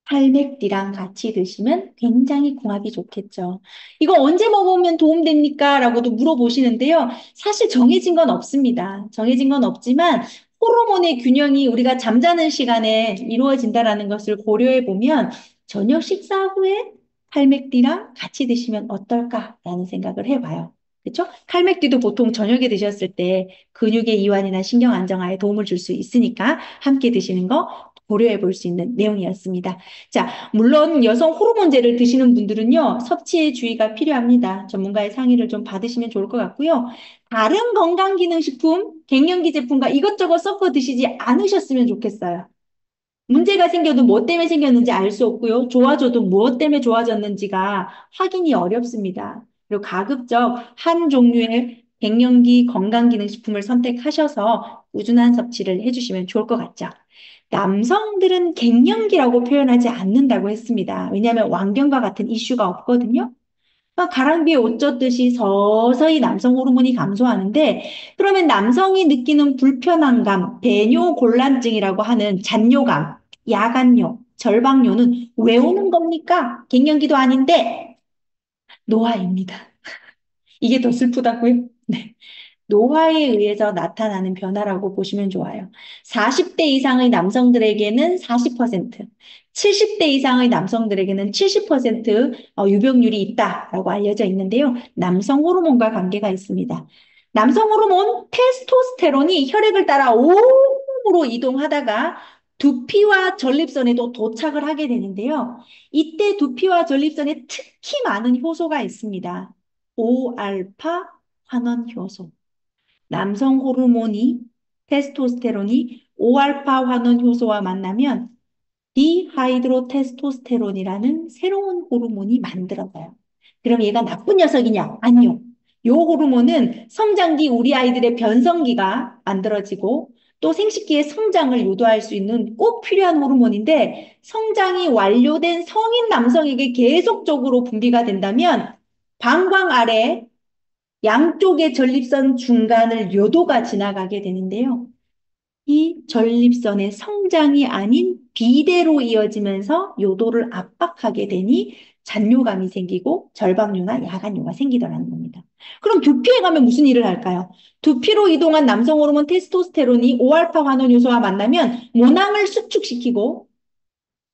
팔맥디랑 같이 드시면 굉장히 궁합이 좋겠죠. 이거 언제 먹으면 도움됩니까? 라고도 물어보시는데요. 사실 정해진 건 없습니다. 정해진 건 없지만 호르몬의 균형이 우리가 잠자는 시간에 이루어진다라는 것을 고려해 보면 저녁 식사 후에 팔맥디랑 같이 드시면 어떨까라는 생각을 해봐요. 그렇죠? 칼맥디도 보통 저녁에 드셨을 때 근육의 이완이나 신경 안정화에 도움을 줄 수 있으니까 함께 드시는 거 고려해 볼 수 있는 내용이었습니다. 자, 물론 여성 호르몬제를 드시는 분들은요, 섭취에 주의가 필요합니다. 전문가의 상의를 좀 받으시면 좋을 것 같고요. 다른 건강기능식품, 갱년기 제품과 이것저것 섞어 드시지 않으셨으면 좋겠어요. 문제가 생겨도 뭐 때문에 생겼는지 알 수 없고요. 좋아져도 무엇 때문에 좋아졌는지가 확인이 어렵습니다. 그리고 가급적 한 종류의 갱년기 건강기능식품을 선택하셔서 꾸준한 섭취를 해주시면 좋을 것 같죠. 남성들은 갱년기라고 표현하지 않는다고 했습니다. 왜냐하면 왕경과 같은 이슈가 없거든요. 가랑비에 옷 젖듯이 서서히 남성 호르몬이 감소하는데 그러면 남성이 느끼는 불편한 감, 배뇨곤란증이라고 하는 잔뇨감, 야간뇨, 절박뇨는 왜 오는 겁니까? 갱년기도 아닌데 노화입니다. 이게 더 슬프다고요? 네. 노화에 의해서 나타나는 변화라고 보시면 좋아요. 40대 이상의 남성들에게는 40%, 70대 이상의 남성들에게는 70% 유병률이 있다라고 알려져 있는데요. 남성 호르몬과 관계가 있습니다. 남성 호르몬 테스토스테론이 혈액을 따라 온몸으로 이동하다가 두피와 전립선에도 도착을 하게 되는데요. 이때 두피와 전립선에 특히 많은 효소가 있습니다. 5알파 환원 효소. 남성 호르몬이 테스토스테론이 5알파 환원 효소와 만나면 디하이드로테스토스테론이라는 새로운 호르몬이 만들어져요. 그럼 얘가 나쁜 녀석이냐? 아니요. 이 호르몬은 성장기 우리 아이들의 변성기가 만들어지고 또 생식기의 성장을 유도할 수 있는 꼭 필요한 호르몬인데 성장이 완료된 성인 남성에게 계속적으로 분비가 된다면 방광 아래 양쪽의 전립선 중간을 요도가 지나가게 되는데요. 이 전립선의 성장이 아닌 비대로 이어지면서 요도를 압박하게 되니 잔뇨감이 생기고 절박뇨나 야간뇨가 생기더라는 겁니다. 그럼 두피에 가면 무슨 일을 할까요? 두피로 이동한 남성 호르몬 테스토스테론이 5알파 환원 요소와 만나면 모낭을 수축시키고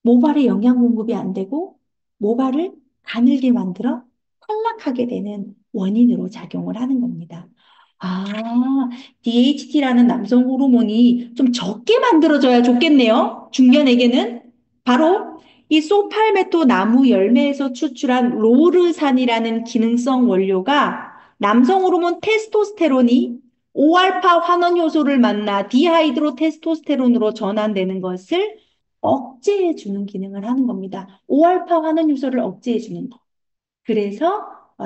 모발에 영양 공급이 안 되고 모발을 가늘게 만들어 탈락하게 되는 원인으로 작용을 하는 겁니다. 아, DHT라는 남성 호르몬이 좀 적게 만들어져야 좋겠네요. 중년에게는 바로 이 소팔메토 나무 열매에서 추출한 로르산이라는 기능성 원료가 남성 호르몬 테스토스테론이 5알파 환원 효소를 만나 디하이드로 테스토스테론으로 전환되는 것을 억제해 주는 기능을 하는 겁니다. 5알파 환원 효소를 억제해 주는 거. 그래서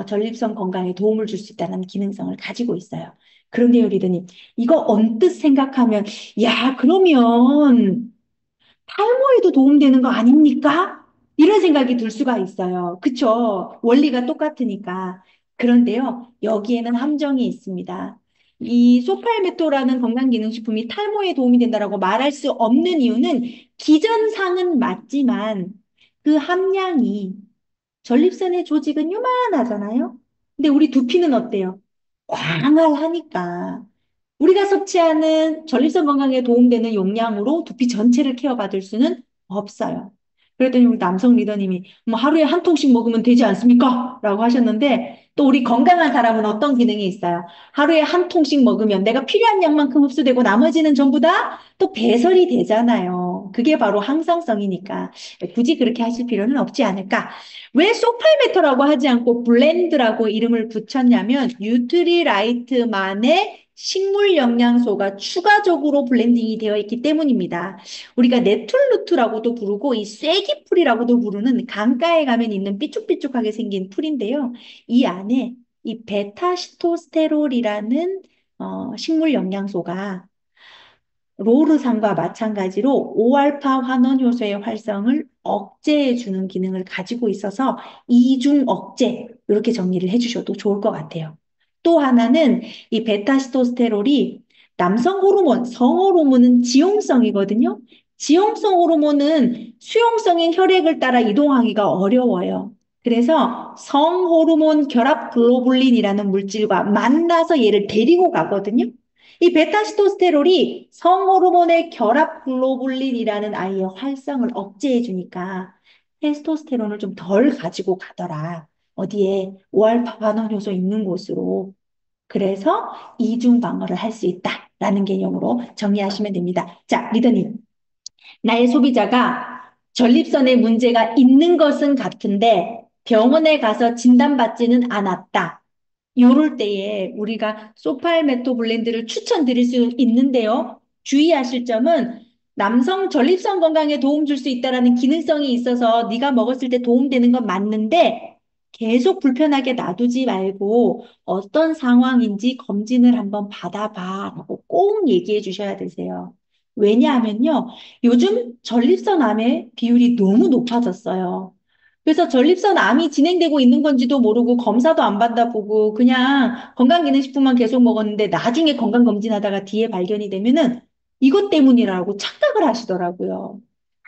전립선 건강에 도움을 줄 수 있다는 기능성을 가지고 있어요. 그런데 요리드님, 이거 언뜻 생각하면, 야, 그러면 탈모에도 도움되는 거 아닙니까? 이런 생각이 들 수가 있어요. 그쵸? 원리가 똑같으니까. 그런데요, 여기에는 함정이 있습니다. 이 소팔메토라는 건강기능식품이 탈모에 도움이 된다라고 말할 수 없는 이유는 기전상은 맞지만 그 함량이 전립선의 조직은 요만하잖아요. 근데 우리 두피는 어때요? 광활하니까. 우리가 섭취하는 전립선 건강에 도움되는 용량으로 두피 전체를 케어받을 수는 없어요. 그랬더니 우리 남성 리더님이 뭐 하루에 한 통씩 먹으면 되지 않습니까? 라고 하셨는데 또 우리 건강한 사람은 어떤 기능이 있어요? 하루에 한 통씩 먹으면 내가 필요한 양만큼 흡수되고 나머지는 전부 다 또 배설이 되잖아요. 그게 바로 항상성이니까 굳이 그렇게 하실 필요는 없지 않을까? 왜 소팔메토라고 하지 않고 블렌드라고 이름을 붙였냐면 뉴트리라이트만의 식물 영양소가 추가적으로 블렌딩이 되어 있기 때문입니다. 우리가 네툴루트라고도 부르고 이 쐐기풀이라고도 부르는 강가에 가면 있는 삐쭉삐쭉하게 생긴 풀인데요. 이 안에 이 베타시토스테롤이라는 식물 영양소가 로르산과 마찬가지로 5알파 환원 효소의 활성을 억제해 주는 기능을 가지고 있어서 이중 억제 이렇게 정리를 해주셔도 좋을 것 같아요. 또 하나는 이 베타시토스테롤이 남성 호르몬, 성호르몬은 지용성이거든요. 지용성 호르몬은 수용성인 혈액을 따라 이동하기가 어려워요. 그래서 성호르몬 결합 글로불린이라는 물질과 만나서 얘를 데리고 가거든요. 이 베타시토스테롤이 성호르몬의 결합 글로불린이라는 아이의 활성을 억제해 주니까 테스토스테론을 좀 덜 가지고 가더라. 어디에 5알파 반응 효소 있는 곳으로. 그래서 이중 방어를 할 수 있다라는 개념으로 정리하시면 됩니다. 자, 리더님. 나의 소비자가 전립선에 문제가 있는 것은 같은데 병원에 가서 진단받지는 않았다. 요럴 때에 우리가 소팔메토 블렌드를 추천드릴 수 있는데요. 주의하실 점은 남성 전립선 건강에 도움 줄 수 있다라는 기능성이 있어서 네가 먹었을 때 도움되는 건 맞는데 계속 불편하게 놔두지 말고 어떤 상황인지 검진을 한번 받아봐라고 꼭 얘기해 주셔야 되세요. 왜냐하면요. 요즘 전립선 암의 비율이 너무 높아졌어요. 그래서 전립선 암이 진행되고 있는 건지도 모르고 검사도 안 받아보고 그냥 건강기능식품만 계속 먹었는데 나중에 건강검진하다가 뒤에 발견이 되면은 이것 때문이라고 착각을 하시더라고요.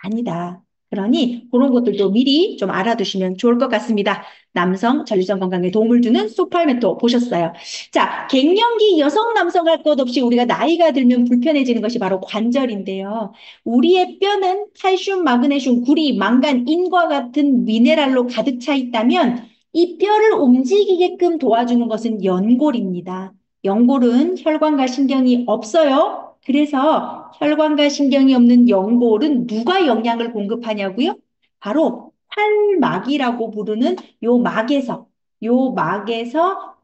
아니다. 그러니 그런 것들도 미리 좀 알아두시면 좋을 것 같습니다. 남성 전립선 건강에 도움을 주는 소팔메토 보셨어요. 자, 갱년기 여성 남성 할 것 없이 우리가 나이가 들면 불편해지는 것이 바로 관절인데요. 우리의 뼈는 칼슘, 마그네슘, 구리, 망간, 인과 같은 미네랄로 가득 차 있다면 이 뼈를 움직이게끔 도와주는 것은 연골입니다. 연골은 혈관과 신경이 없어요. 그래서 혈관과 신경이 없는 연골은 누가 영양을 공급하냐고요? 바로 활막이라고 부르는 요 막에서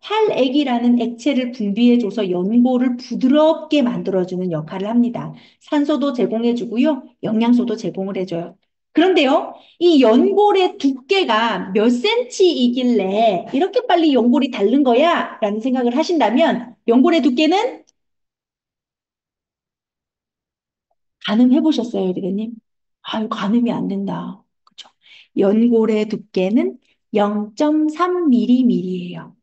활액이라는 액체를 분비해줘서 연골을 부드럽게 만들어주는 역할을 합니다. 산소도 제공해주고요. 영양소도 제공을 해줘요. 그런데요, 이 연골의 두께가 몇 센치이길래 이렇게 빨리 연골이 닳는 거야? 라는 생각을 하신다면 연골의 두께는 가늠해 보셨어요, 리더님? 아유, 가늠이 안 된다. 그죠? 연골의 두께는 0.3mm예요.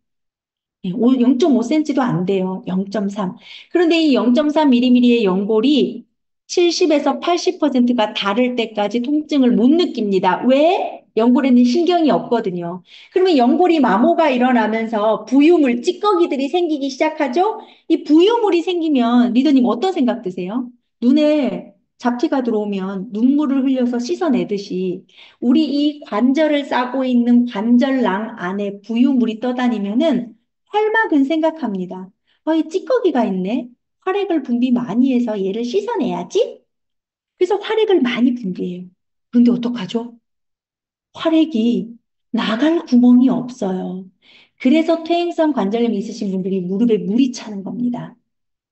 0.5cm도 안 돼요. 0.3. 그런데 이 0.3mm의 연골이 70에서 80%가 닳을 때까지 통증을 못 느낍니다. 왜? 연골에는 신경이 없거든요. 그러면 연골이 마모가 일어나면서 부유물, 찌꺼기들이 생기기 시작하죠? 이 부유물이 생기면 리더님 어떤 생각 드세요? 눈에 잡티가 들어오면 눈물을 흘려서 씻어내듯이 우리 이 관절을 싸고 있는 관절낭 안에 부유물이 떠다니면은 활막은 생각합니다. 이 찌꺼기가 있네. 활액을 분비 많이 해서 얘를 씻어내야지. 그래서 활액을 많이 분비해요. 그런데 어떡하죠? 활액이 나갈 구멍이 없어요. 그래서 퇴행성 관절염 있으신 분들이 무릎에 물이 차는 겁니다.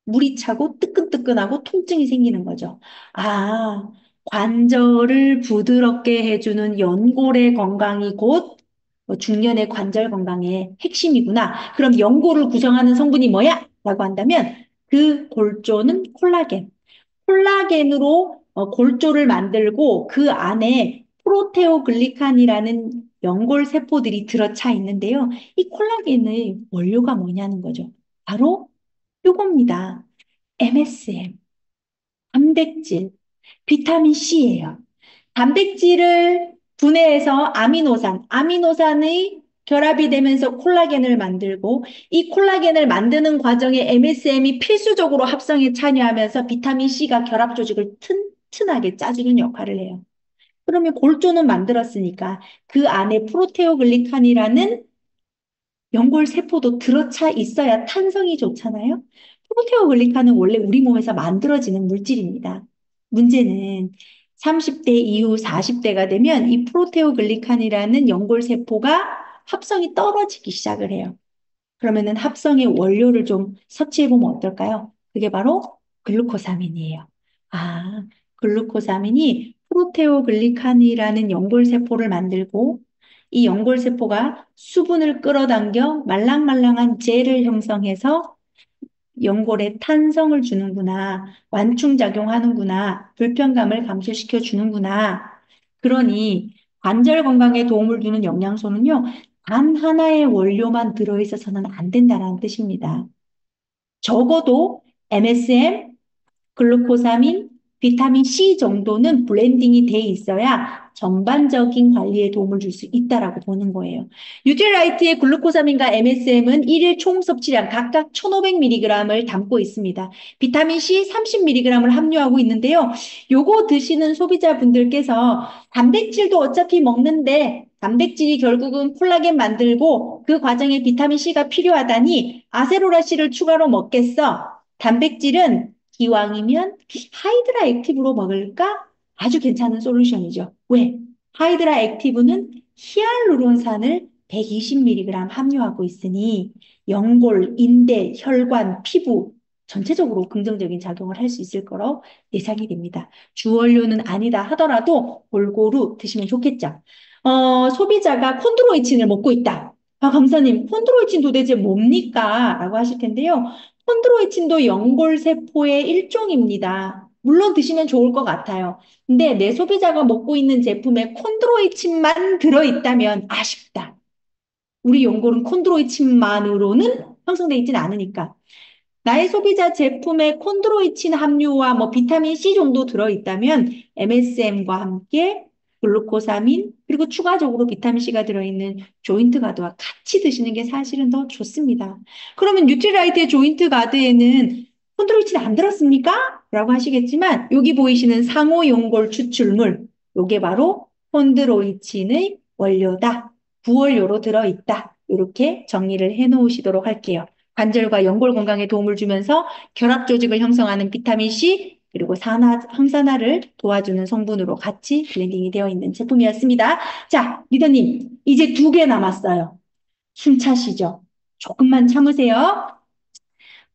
물이 차고 뜨끈뜨끈하고 통증이 생기는 거죠. 아, 관절을 부드럽게 해주는 연골의 건강이 곧 중년의 관절 건강의 핵심이구나. 그럼 연골을 구성하는 성분이 뭐야? 라고 한다면 그 골조는 콜라겐. 콜라겐으로 골조를 만들고 그 안에 프로테오글리칸이라는 연골 세포들이 들어차 있는데요. 이 콜라겐의 원료가 뭐냐는 거죠. 바로 요겁니다. MSM, 단백질, 비타민 C예요. 단백질을 분해해서 아미노산의 결합이 되면서 콜라겐을 만들고 이 콜라겐을 만드는 과정에 MSM이 필수적으로 합성에 참여하면서 비타민 C가 결합 조직을 튼튼하게 짜주는 역할을 해요. 그러면 골조는 만들었으니까 그 안에 프로테오글리칸이라는 연골 세포도 들어차 있어야 탄성이 좋잖아요. 프로테오글리칸은 원래 우리 몸에서 만들어지는 물질입니다. 문제는 30대 이후 40대가 되면 이 프로테오글리칸이라는 연골 세포가 합성이 떨어지기 시작을 해요. 그러면은 합성의 원료를 좀 섭취해 보면 어떨까요? 그게 바로 글루코사민이에요. 아, 글루코사민이 프로테오글리칸이라는 연골세포를 만들고 이 연골세포가 수분을 끌어당겨 말랑말랑한 젤을 형성해서 연골에 탄성을 주는구나, 완충작용하는구나, 불편감을 감소시켜 주는구나. 그러니 관절 건강에 도움을 주는 영양소는요, 단 하나의 원료만 들어있어서는 안 된다는 뜻입니다. 적어도 MSM, 글루코사민, 비타민 C 정도는 블렌딩이 돼 있어야 전반적인 관리에 도움을 줄 수 있다라고 보는 거예요. 뉴트리라이트의 글루코사민과 MSM은 일일 총 섭취량 각각 1,500mg을 담고 있습니다. 비타민 C 30mg을 함유하고 있는데요. 요거 드시는 소비자분들께서 단백질도 어차피 먹는데 단백질이 결국은 콜라겐 만들고 그 과정에 비타민 C가 필요하다니 아세로라 C를 추가로 먹겠어. 단백질은 기왕이면 하이드라 액티브로 먹을까? 아주 괜찮은 솔루션이죠. 왜? 하이드라 액티브는 히알루론산을 120mg 함유하고 있으니 연골, 인대, 혈관, 피부 전체적으로 긍정적인 작용을 할 수 있을 거로 예상이 됩니다. 주원료는 아니다 하더라도 골고루 드시면 좋겠죠. 소비자가 콘드로이친을 먹고 있다. 아, 강사님, 콘드로이친 도대체 뭡니까? 라고 하실 텐데요. 콘드로이친도 연골세포의 일종입니다. 물론 드시면 좋을 것 같아요. 근데 내 소비자가 먹고 있는 제품에 콘드로이친만 들어있다면 아쉽다. 우리 연골은 콘드로이친만으로는 형성되어 있지는 않으니까. 나의 소비자 제품에 콘드로이친 함유와 뭐 비타민 C 정도 들어있다면 MSM과 함께 글루코사민 그리고 추가적으로 비타민 C가 들어있는 조인트 가드와 같이 드시는 게 사실은 더 좋습니다. 그러면 뉴트리라이트의 조인트 가드에는 콘드로이친 안 들었습니까? 라고 하시겠지만 여기 보이시는 상호 연골 추출물 요게 바로 콘드로이친의 원료다. 부원료로 들어있다. 이렇게 정리를 해 놓으시도록 할게요. 관절과 연골 건강에 도움을 주면서 결합 조직을 형성하는 비타민 C 그리고 항산화를 도와주는 성분으로 같이 블렌딩이 되어 있는 제품이었습니다. 자, 리더님, 이제 2개 남았어요. 숨 차시죠? 조금만 참으세요.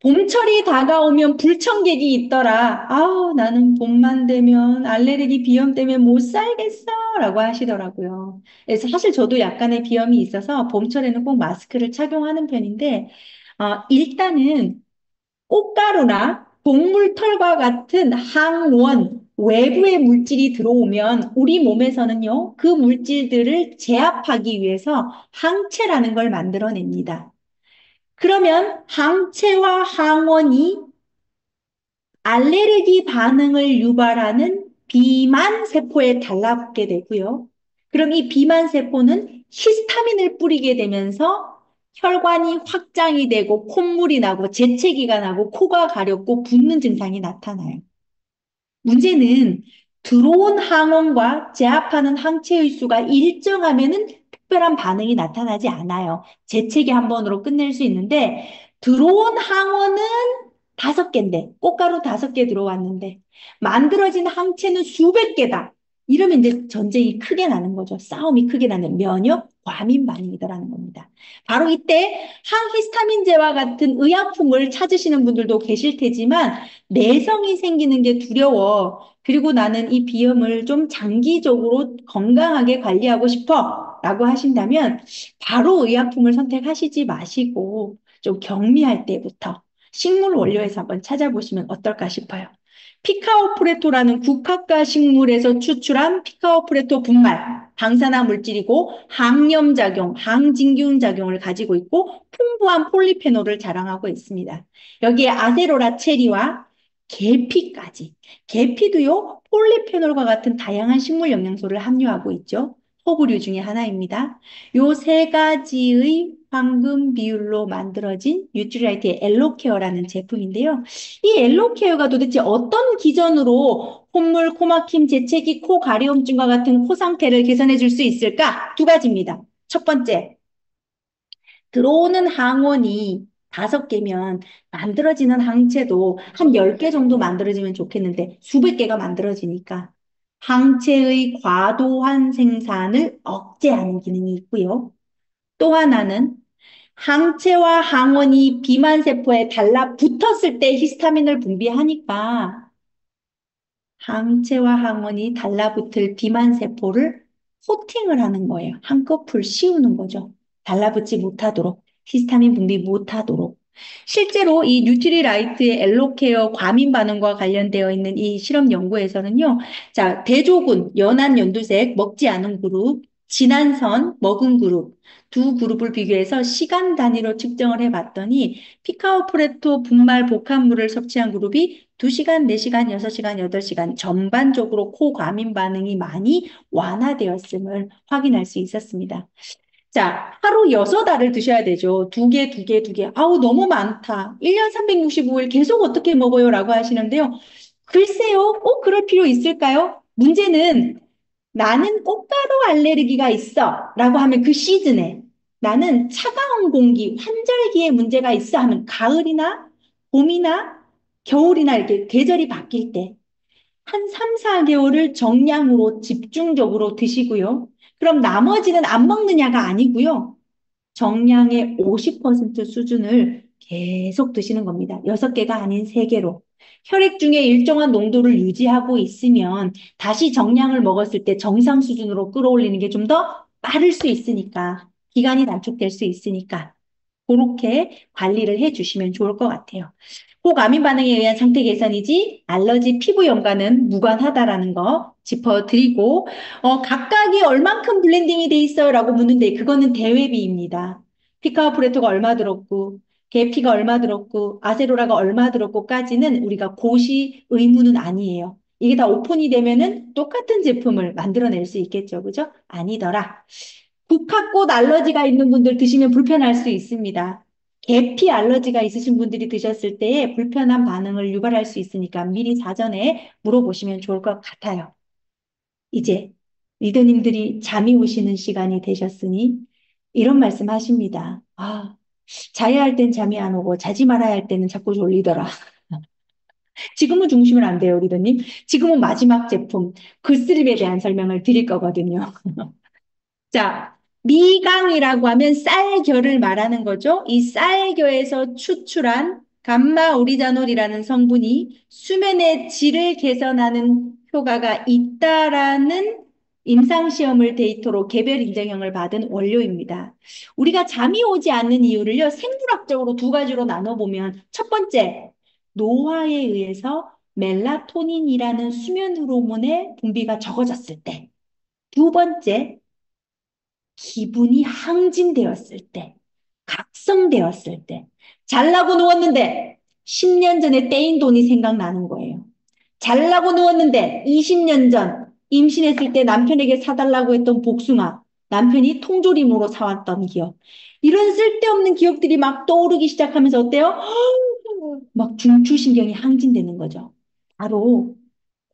봄철이 다가오면 불청객이 있더라. 아우, 나는 봄만 되면 알레르기 비염 때문에 못 살겠어. 라고 하시더라고요. 그래서 사실 저도 약간의 비염이 있어서 봄철에는 꼭 마스크를 착용하는 편인데, 일단은 꽃가루나 동물 털과 같은 항원, 외부의 물질이 들어오면 우리 몸에서는요, 그 물질들을 제압하기 위해서 항체라는 걸 만들어냅니다. 그러면 항체와 항원이 알레르기 반응을 유발하는 비만 세포에 달라붙게 되고요. 그럼 이 비만 세포는 히스타민을 뿌리게 되면서 혈관이 확장이 되고 콧물이 나고 재채기가 나고 코가 가렵고 붓는 증상이 나타나요. 문제는 들어온 항원과 제압하는 항체의 수가 일정하면은 특별한 반응이 나타나지 않아요. 재채기 한 번으로 끝낼 수 있는데 들어온 항원은 5개인데 꽃가루 5개 들어왔는데 만들어진 항체는 수백 개다. 이러면 이제 전쟁이 크게 나는 거죠. 싸움이 크게 나는 면역 과민 반응이더라는 겁니다. 바로 이때 항히스타민제와 같은 의약품을 찾으시는 분들도 계실 테지만 내성이 생기는 게 두려워. 그리고 나는 이 비염을 좀 장기적으로 건강하게 관리하고 싶어. 라고 하신다면 바로 의약품을 선택하시지 마시고 좀 경미할 때부터 식물 원료에서 한번 찾아보시면 어떨까 싶어요. 피카오프레토라는 국화과 식물에서 추출한 피카오프레토 분말, 방사능 물질이고 항염작용, 항진균 작용을 가지고 있고 풍부한 폴리페놀을 자랑하고 있습니다. 여기에 아세로라 체리와 계피까지. 계피도요, 폴리페놀과 같은 다양한 식물 영양소를 함유하고 있죠. 허브류 중에 하나입니다. 요 세 가지의 황금 비율로 만들어진 뉴트리라이트의 엘로케어라는 제품인데요. 이 엘로케어가 도대체 어떤 기전으로 콧물, 코막힘, 재채기, 코 가려움증과 같은 코 상태를 개선해 줄 수 있을까? 두 가지입니다. 첫 번째, 들어오는 항원이 5개면 만들어지는 항체도 한 10개 정도 만들어지면 좋겠는데 수백 개가 만들어지니까 항체의 과도한 생산을 억제하는 기능이 있고요. 또 하나는 항체와 항원이 비만세포에 달라붙었을 때 히스타민을 분비하니까 항체와 항원이 달라붙을 비만세포를 코팅을 하는 거예요. 한꺼풀 씌우는 거죠. 달라붙지 못하도록, 히스타민 분비 못하도록. 실제로 이 뉴트리라이트의 엘로케어 과민 반응과 관련되어 있는 이 실험 연구에서는요, 자, 대조군, 연한 연두색, 먹지 않은 그룹, 진한 선, 먹은 그룹, 두 그룹을 비교해서 시간 단위로 측정을 해봤더니 피카오프레토 분말 복합물을 섭취한 그룹이 2시간, 4시간, 6시간, 8시간 전반적으로 코 과민 반응이 많이 완화되었음을 확인할 수 있었습니다. 자, 하루 6알을 드셔야 되죠. 2개, 2개, 2개. 아우, 너무 많다. 1년 365일 계속 어떻게 먹어요? 라고 하시는데요. 글쎄요, 꼭 그럴 필요 있을까요? 문제는 나는 꽃가루 알레르기가 있어. 라고 하면 그 시즌에 나는 차가운 공기, 환절기에 문제가 있어 하면 가을이나 봄이나 겨울이나 이렇게 계절이 바뀔 때 한 3, 4개월을 정량으로 집중적으로 드시고요. 그럼 나머지는 안 먹느냐가 아니고요. 정량의 50% 수준을 계속 드시는 겁니다. 6개가 아닌 3개로. 혈액 중에 일정한 농도를 유지하고 있으면 다시 정량을 먹었을 때 정상 수준으로 끌어올리는 게 좀 더 빠를 수 있으니까, 기간이 단축될 수 있으니까, 그렇게 관리를 해 주시면 좋을 것 같아요. 고가민 반응에 의한 상태 개선이지 알러지 피부 염과는 무관하다라는 거 짚어드리고 각각이 얼만큼 블렌딩이 돼 있어요? 라고 묻는데 그거는 대외비입니다. 피카오프레토가 얼마 들었고 계피가 얼마 들었고 아세로라가 얼마 들었고까지는 우리가 고시 의무는 아니에요. 이게 다 오픈이 되면은 똑같은 제품을 만들어낼 수 있겠죠. 그죠? 아니더라. 국화꽃 알러지가 있는 분들 드시면 불편할 수 있습니다. 계피 알러지가 있으신 분들이 드셨을 때에 불편한 반응을 유발할 수 있으니까 미리 사전에 물어보시면 좋을 것 같아요. 이제 리더님들이 잠이 오시는 시간이 되셨으니 이런 말씀 하십니다. 아, 자야 할 땐 잠이 안 오고 자지 말아야 할 때는 자꾸 졸리더라. 지금은 주무시면 안 돼요, 리더님. 지금은 마지막 제품 글쓰림에 대한 설명을 드릴 거거든요. 자, 미강이라고 하면 쌀겨를 말하는 거죠. 이 쌀겨에서 추출한 감마 오리자놀이라는 성분이 수면의 질을 개선하는 효과가 있다라는 임상시험을 데이터로 개별 인정형을 받은 원료입니다. 우리가 잠이 오지 않는 이유를요, 생물학적으로 2가지로 나눠보면 첫 번째, 노화에 의해서 멜라토닌이라는 수면 호르몬의 분비가 적어졌을 때, 두 번째, 기분이 항진되었을 때, 각성되었을 때, 잘나고 누웠는데 10년 전에 떼인 돈이 생각나는 거예요. 잘나고 누웠는데 20년 전 임신했을 때 남편에게 사달라고 했던 복숭아, 남편이 통조림으로 사왔던 기억. 이런 쓸데없는 기억들이 막 떠오르기 시작하면서 어때요? 막 중추신경이 항진되는 거죠. 바로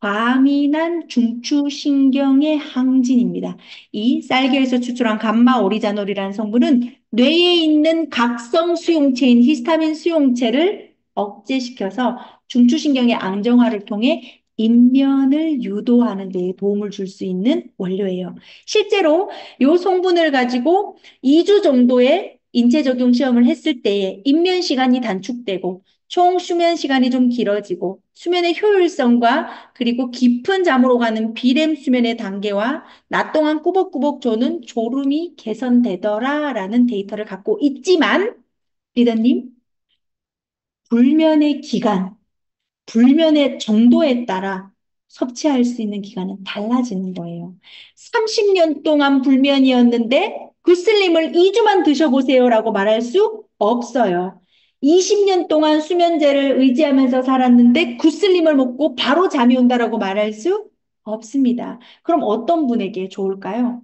과민한 중추신경의 항진입니다. 이 쌀겨에서 추출한 감마 오리자놀이라는 성분은 뇌에 있는 각성 수용체인 히스타민 수용체를 억제시켜서 중추신경의 안정화를 통해 인면을 유도하는 데 도움을 줄 수 있는 원료예요. 실제로 이 성분을 가지고 2주 정도의 인체 적용 시험을 했을 때에 인면 시간이 단축되고 총 수면 시간이 좀 길어지고 수면의 효율성과 그리고 깊은 잠으로 가는 비렘 수면의 단계와 낮 동안 꾸벅꾸벅 조는 졸음이 개선되더라라는 데이터를 갖고 있지만 리더님 불면의 기간 불면의 정도에 따라 섭취할 수 있는 기간은 달라지는 거예요. 30년 동안 불면이었는데 굿슬림을 2주만 드셔보세요라고 말할 수 없어요. 20년 동안 수면제를 의지하면서 살았는데 굿슬림을 먹고 바로 잠이 온다라고 말할 수 없습니다. 그럼 어떤 분에게 좋을까요?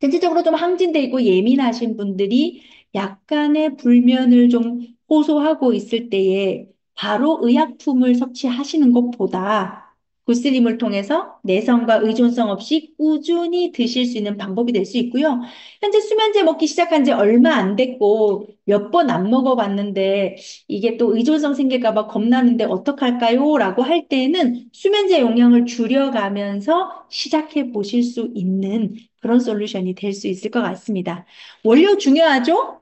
전체적으로 좀 항진돼 있고 예민하신 분들이 약간의 불면을 좀 호소하고 있을 때에 바로 의약품을 섭취하시는 것보다 구슬림을 통해서 내성과 의존성 없이 꾸준히 드실 수 있는 방법이 될 수 있고요. 현재 수면제 먹기 시작한 지 얼마 안 됐고 몇 번 안 먹어봤는데 이게 또 의존성 생길까 봐 겁나는데 어떡할까요? 라고 할 때는 수면제 용량을 줄여가면서 시작해 보실 수 있는 그런 솔루션이 될 수 있을 것 같습니다. 원료 중요하죠?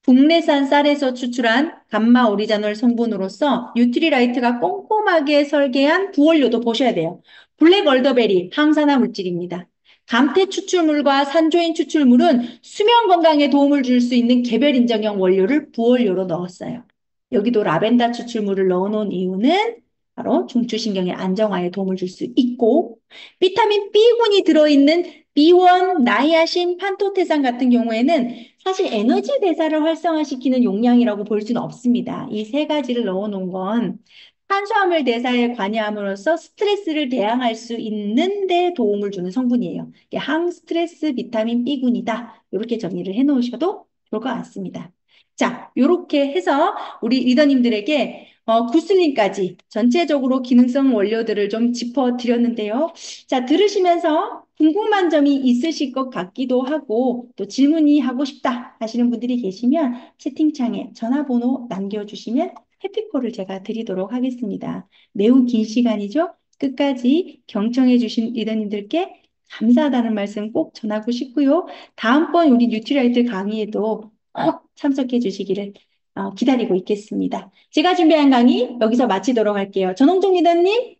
국내산 쌀에서 추출한 감마 오리지널 성분으로서 뉴트리라이트가 꼼꼼하게 설계한 부원료도 보셔야 돼요. 블랙 얼더베리 항산화 물질입니다. 감태 추출물과 산조인 추출물은 수면 건강에 도움을 줄 수 있는 개별 인정형 원료를 부원료로 넣었어요. 여기도 라벤더 추출물을 넣어놓은 이유는 바로 중추신경의 안정화에 도움을 줄 수 있고 비타민 B군이 들어있는 B1, 나이아신, 판토테산 같은 경우에는 사실 에너지 대사를 활성화시키는 용량이라고 볼 수는 없습니다. 이 세 가지를 넣어놓은 건 탄수화물 대사에 관여함으로써 스트레스를 대항할 수 있는 데 도움을 주는 성분이에요. 이게 항스트레스 비타민 B군이다. 이렇게 정리를 해놓으셔도 좋을 것 같습니다. 자, 이렇게 해서 우리 리더님들에게 구슬림까지 전체적으로 기능성 원료들을 좀 짚어드렸는데요. 자, 들으시면서 궁금한 점이 있으실 것 같기도 하고 또 질문이 하고 싶다 하시는 분들이 계시면 채팅창에 전화번호 남겨주시면 해피콜을 제가 드리도록 하겠습니다. 매우 긴 시간이죠? 끝까지 경청해 주신 리더님들께 감사하다는 말씀 꼭 전하고 싶고요. 다음번 우리 뉴트리라이트 강의에도 꼭 참석해 주시기를 기다리고 있겠습니다. 제가 준비한 강의 여기서 마치도록 할게요. 전홍종 리더님.